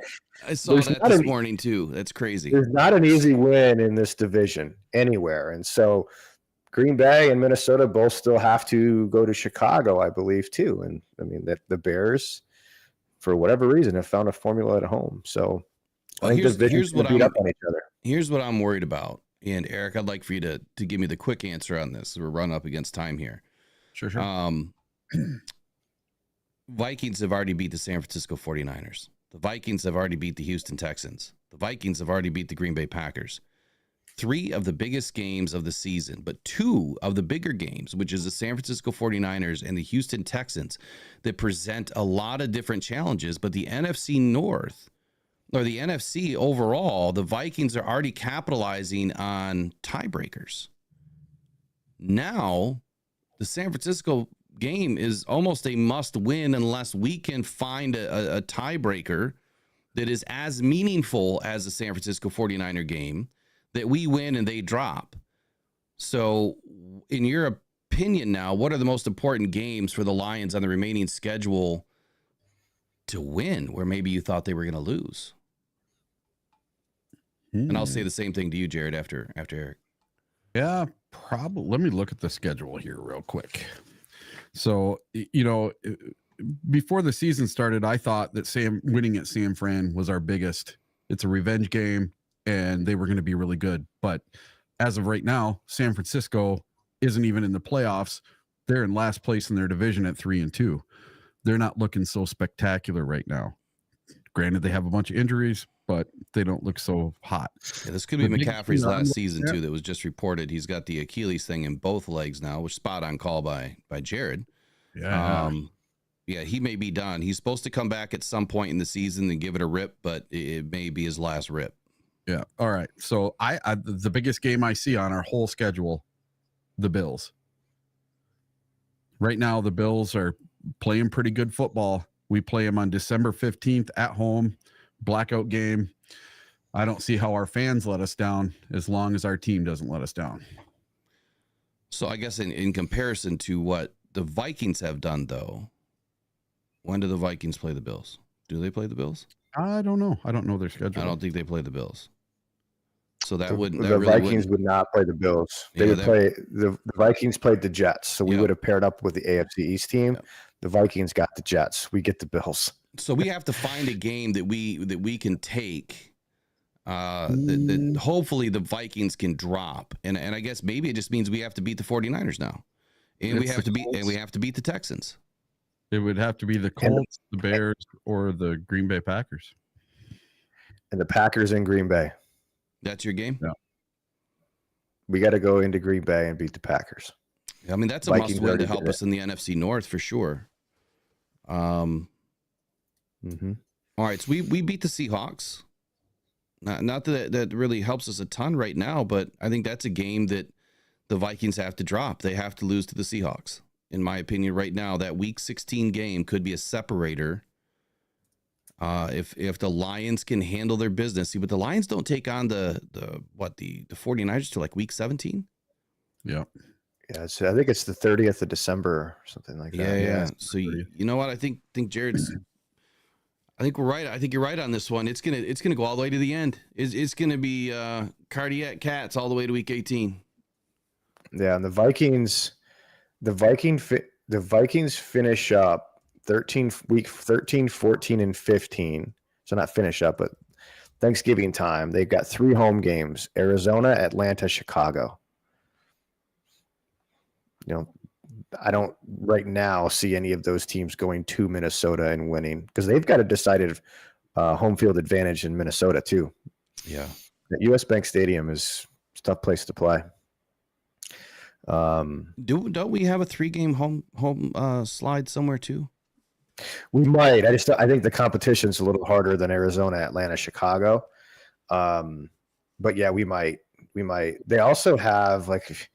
I saw that this morning too. That's crazy. There's not an easy win in this division anywhere. And so Green Bay and Minnesota both still have to go to Chicago, I believe, too. And I mean that the Bears, for whatever reason, have found a formula at home. So I think here's what beat up on each other. Here's what I'm worried about. And Eric, I'd like for you to give me the quick answer on this. We're run up against time here. Sure. Vikings have already beat the San Francisco 49ers. The Vikings have already beat the Houston Texans. The Vikings have already beat the Green Bay Packers. 3 of the biggest games of the season, but 2 of the bigger games, which is the San Francisco 49ers and the Houston Texans, that present a lot of different challenges. But the NFC North, or the NFC overall, the Vikings are already capitalizing on tiebreakers. Now, the San Francisco game is almost a must win unless we can find a tiebreaker that is as meaningful as the San Francisco 49er game, that we win and they drop. So in your opinion now, what are the most important games for the Lions on the remaining schedule to win where maybe you thought they were going to lose? And I'll say the same thing to you, Jared, after Eric. Yeah, probably. Let me look at the schedule here real quick. So, before the season started, I thought that winning at San Fran was our biggest. It's a revenge game, and they were going to be really good. But as of right now, San Francisco isn't even in the playoffs. They're in last place in their division at 3-2. They're not looking so spectacular right now. Granted, they have a bunch of injuries, but they don't look so hot. Yeah, this could be McCaffrey's last season too. That was just reported. He's got the Achilles thing in both legs now, which spot on call by Jared. Yeah. Yeah, he may be done. He's supposed to come back at some point in the season and give it a rip, but it may be his last rip. Yeah. All right. So the biggest game I see on our whole schedule, the Bills. Right now, the Bills are playing pretty good football. We play them on December 15th at home, blackout game. I don't see how our fans let us down as long as our team doesn't let us down. So I guess in comparison to what the Vikings have done, though, when do the Vikings play the Bills? Do they play the Bills? I don't know. I don't know their schedule. I don't think they play the Bills. So the Vikings would not play the Bills. They would play the Vikings played the Jets, so we would have paired up with the AFC East team. Yep. The Vikings got the Jets. We get the Bills. So we have to find a game that we can take. That hopefully the Vikings can drop, and I guess maybe it just means we have to beat the 49ers now, and we have to beat the Texans. It would have to be the Colts, the Bears, or the Green Bay Packers. And the Packers in Green Bay. That's your game? Yeah. We got to go into Green Bay and beat the Packers. I mean, that's a must-win to help us in the NFC North for sure. All right, so we beat the Seahawks. Not that really helps us a ton right now, but I think that's a game that the Vikings have to drop. They have to lose to the Seahawks. In my opinion, right now, that Week 16 game could be a separator. If the Lions can handle their business. See, but the Lions don't take on the 49ers till like Week 17. Yeah. Yeah, so I think it's the 30th of December or something like that. Yeah. So you know what? I think Jared's. I think we're right. I think you're right on this one. It's gonna go all the way to the end. It's gonna be cardiac cats all the way to Week 18. Yeah, and the Vikings the Vikings finish up 13, 14, and 15. So not finish up, but Thanksgiving time. They've got 3 home games: Arizona, Atlanta, Chicago. You know, I don't right now see any of those teams going to Minnesota and winning, because they've got a decided home field advantage in Minnesota too. Yeah. The US Bank Stadium is a tough place to play. Don't we have a 3-game home slide somewhere too? We might. I think the competition's a little harder than Arizona, Atlanta, Chicago. But yeah, we might. They also have, like,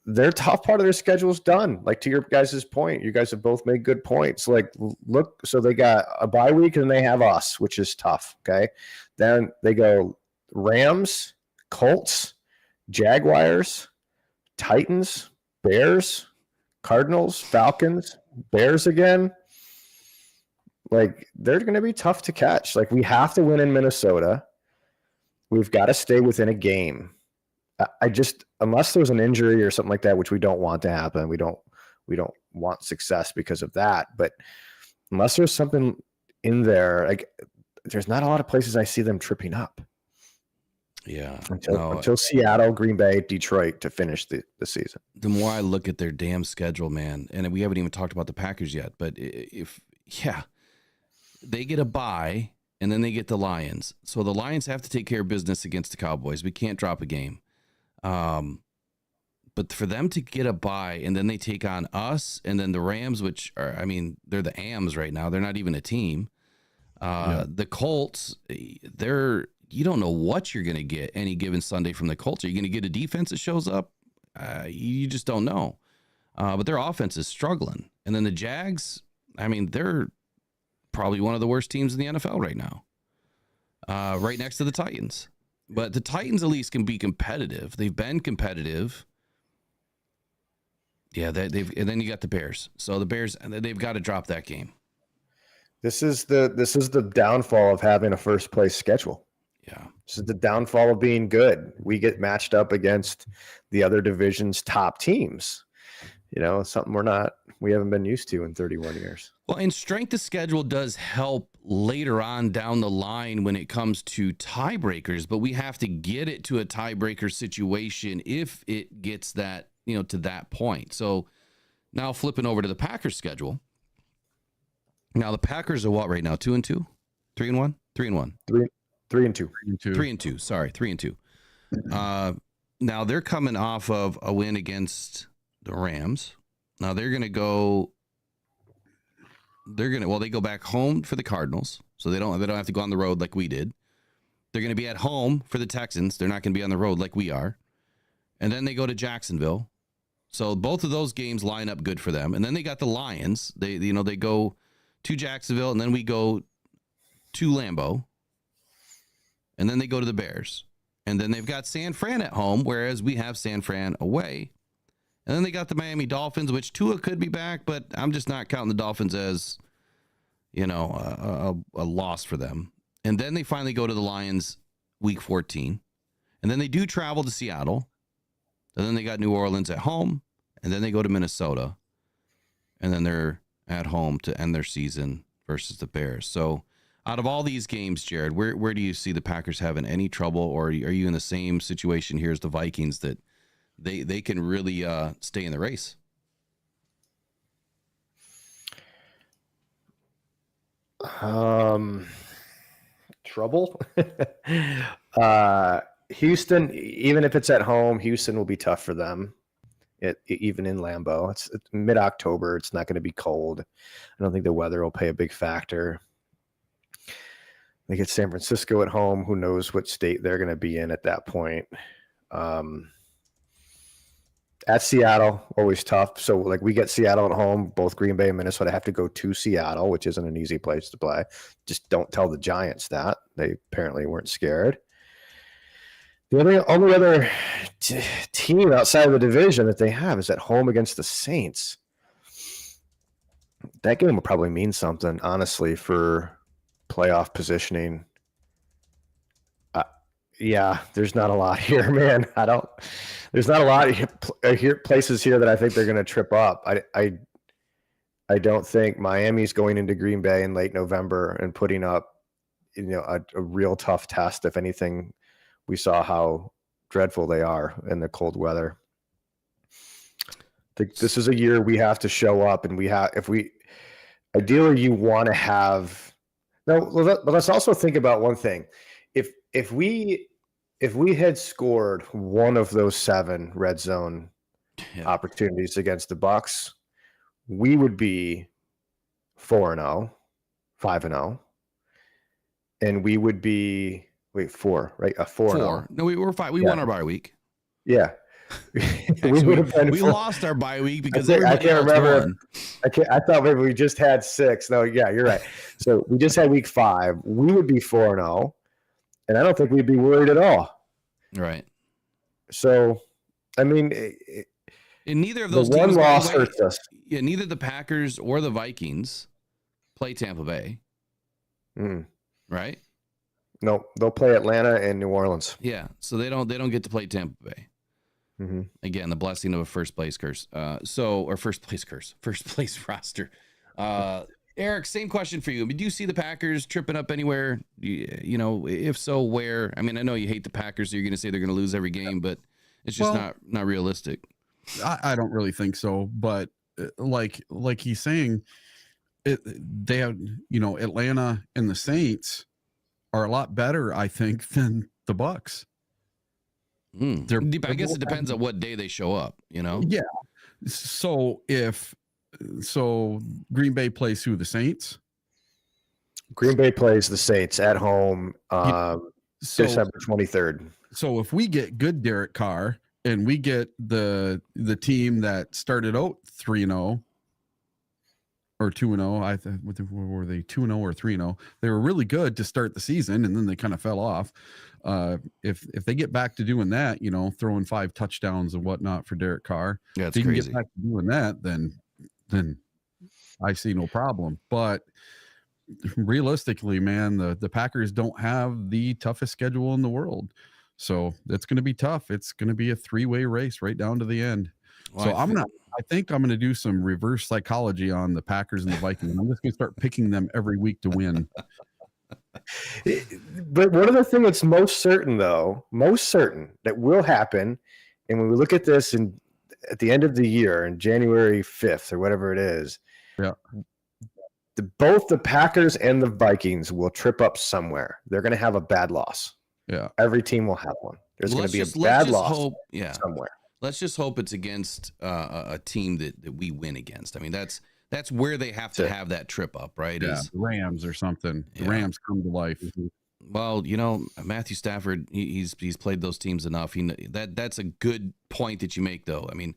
their top part of their schedule is done. Like, to your guys' point, you guys have both made good points. Like, look, so they got a bye week and they have us, which is tough. Okay. Then they go Rams, Colts, Jaguars, Titans, Bears, Cardinals, Falcons, Bears again. Like, they're going to be tough to catch. Like, we have to win in Minnesota. We've got to stay within a game. I just, unless there's an injury or something like that, which we don't want to happen, we don't want success because of that. But unless there's something in there, like, there's not a lot of places I see them tripping up. Yeah. Until Seattle, Green Bay, Detroit to finish the season. The more I look at their damn schedule, man, and we haven't even talked about the Packers yet, but they get a bye and then they get the Lions. So the Lions have to take care of business against the Cowboys. We can't drop a game. But for them to get a bye and then they take on us and then the Rams, which are, I mean, they're the AMs right now. They're not even a team. The Colts, you don't know what you're going to get any given Sunday from the Colts. Are you going to get a defense that shows up? You just don't know. But their offense is struggling. And then the Jags, I mean, they're probably one of the worst teams in the NFL right now, right next to the Titans. But the Titans at least can be competitive. They've been competitive. Yeah, and then you got the Bears. So the Bears, they've got to drop that game. This is the downfall of having a first place schedule. Yeah. This is the downfall of being good. We get matched up against the other division's top teams. You know, something we haven't been used to in 31 years. Well, and strength of schedule does help later on down the line when it comes to tiebreakers, but we have to get it to a tiebreaker situation if it gets that, to that point. So now flipping over to the Packers schedule. Now the Packers are what right now? 2-2, 3-1, 3-1, 3-2, 3-2. Sorry, 3-2. Now they're coming off of a win against the Rams. Now they go back home for the Cardinals, so they don't have to go on the road like we did. They're going to be at home for the Texans. They're not going to be on the road like we are. And then they go to Jacksonville. So both of those games line up good for them. And then they got the Lions. They go to Jacksonville, and then we go to Lambeau. And then they go to the Bears. And then they've got San Fran at home, whereas we have San Fran away. And then they got the Miami Dolphins, which Tua could be back, but I'm just not counting the Dolphins as, a loss for them. And then they finally go to the Lions week 14. And then they do travel to Seattle. And then they got New Orleans at home. And then they go to Minnesota. And then they're at home to end their season versus the Bears. So out of all these games, Jared, where do you see the Packers having any trouble? Or are you in the same situation here as the Vikings that they can really stay in the race? Trouble. Houston, even if it's at home, Houston will be tough for them. Even in Lambeau, it's mid-October. It's not going to be cold. I don't think the weather will play a big factor. They get San Francisco at home. Who knows what state they're going to be in at that point. At Seattle, always tough. So, like, we get Seattle at home. Both Green Bay and Minnesota have to go to Seattle, which isn't an easy place to play. Just don't tell the Giants that. They apparently weren't scared. The only other team outside of the division that they have is at home against the Saints. That game will probably mean something, honestly, for playoff positioning. Yeah, there's not a lot here, man. There's not a lot here places here that I think they're going to trip up. I don't think Miami's going into Green Bay in late November and putting up, a real tough test. If anything, we saw how dreadful they are in the cold weather. I think this is a year we have to show up, and ideally you want to have. No, but let's also think about one thing. If we had scored one of those 7 red zone opportunities against the Bucs, we would be 4-0, 5-0, and we would be 4, right? 4-0. No, we were 5. We won our bye week. Yeah. Actually, we lost our bye week because I can't remember. I thought maybe we just had 6. No, yeah, you're right. So we just had week 5. We would be 4-0, and I don't think we'd be worried at all. Right. So, I mean, and neither of those the teams, one loss hurts us. Yeah, neither the Packers or the Vikings play Tampa Bay. Right? No, they'll play Atlanta and New Orleans. Yeah, so they don't get to play Tampa Bay. Mm-hmm. Again, the blessing of a first place roster. Eric, same question for you. I mean, do you see the Packers tripping up anywhere? If so, where? I mean, I know you hate the Packers, so you're going to say they're going to lose every game, but it's just not realistic. I don't really think so, but like he's saying, they have, Atlanta and the Saints are a lot better, I think, than the Bucs. I guess it depends on what day they show up, Yeah. So Green Bay plays who? The Saints? Green Bay plays the Saints at home December 23rd. So if we get good Derek Carr and we get the team that started out 3-0 or 2-0, were they 2-0 or 3-0? They were really good to start the season, and then they kind of fell off. If they get back to doing that, throwing 5 touchdowns and whatnot for Derek Carr, that's if they crazy. can get back to doing that, then I see no problem. But realistically, man, the Packers don't have the toughest schedule in the world. So that's going to be tough. It's going to be a 3-way race right down to the end. Well, so I think I'm going to do some reverse psychology on the Packers and the Vikings. I'm just going to start picking them every week to win. But one of the things that's most certain that will happen, and when we look at this at the end of the year, in January 5th or whatever it is, both the Packers and the Vikings will trip up somewhere. They're going to have a bad loss. Yeah, every team will have one. There's going to be a bad loss somewhere. Let's just hope it's against a team that we win against. I mean, that's where they have to have that trip up, right? Yeah, Rams or something. The Rams come to life. Mm-hmm. Well, Matthew Stafford, he's played those teams enough. That's a good point that you make, though. I mean,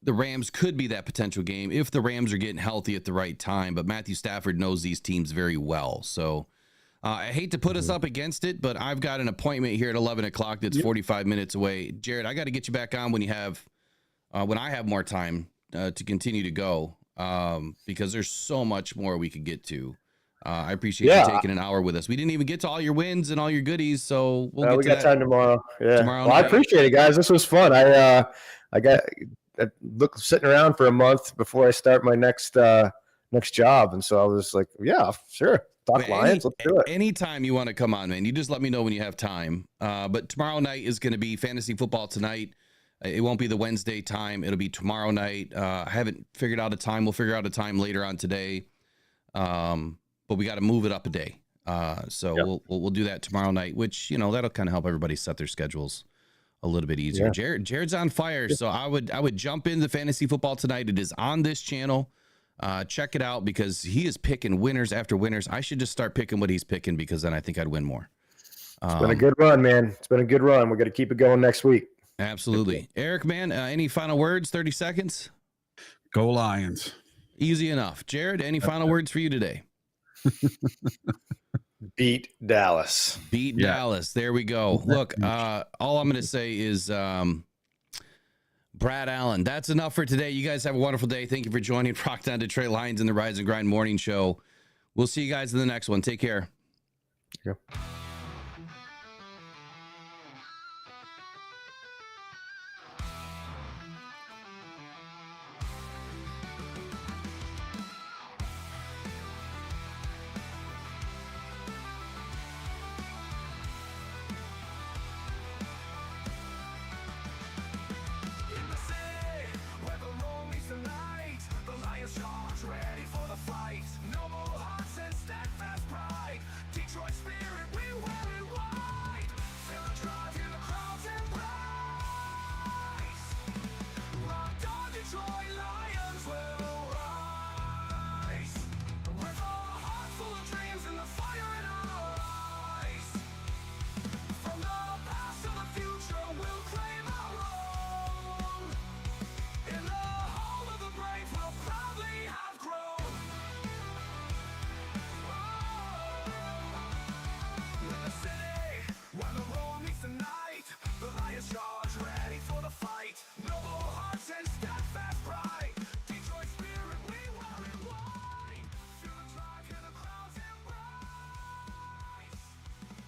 the Rams could be that potential game if the Rams are getting healthy at the right time, but Matthew Stafford knows these teams very well. So I hate to put us up against it, but I've got an appointment here at 11 o'clock that's 45 minutes away. Jared, I got to get you back on when I have more time to continue to go, because there's so much more we could get to. I appreciate you taking an hour with us. We didn't even get to all your wins and all your goodies, so we got time tomorrow. Yeah, tomorrow I appreciate it, guys. This was fun. I got sitting around for a month before I start my next job, and so I was like, yeah, sure. Talk Lions, let's do it. Anytime you want to come on, man, you just let me know when you have time. But tomorrow night is going to be Fantasy Football Tonight. It won't be the Wednesday time. It'll be tomorrow night. I haven't figured out a time. We'll figure out a time later on today. But we got to move it up a day. So we'll do that tomorrow night, which, that'll kind of help everybody set their schedules a little bit easier. Yeah. Jared's on fire. So I would jump into Fantasy Football Tonight. It is on this channel. Check it out, because he is picking winners after winners. I should just start picking what he's picking, because then I think I'd win more. It's been a good run, man. It's been a good run. We're going to keep it going next week. Absolutely. Eric, man, any final words? 30 seconds. Go Lions. Easy enough. Jared, any final words for you today? Beat Dallas. Beat Dallas. There we go. Look, all I'm going to say is Brad Allen. That's enough for today. You guys have a wonderful day. Thank you for joining Rock Down Detroit Lions in the Rise and Grind Morning Show. We'll see you guys in the next one. Take care. Yeah.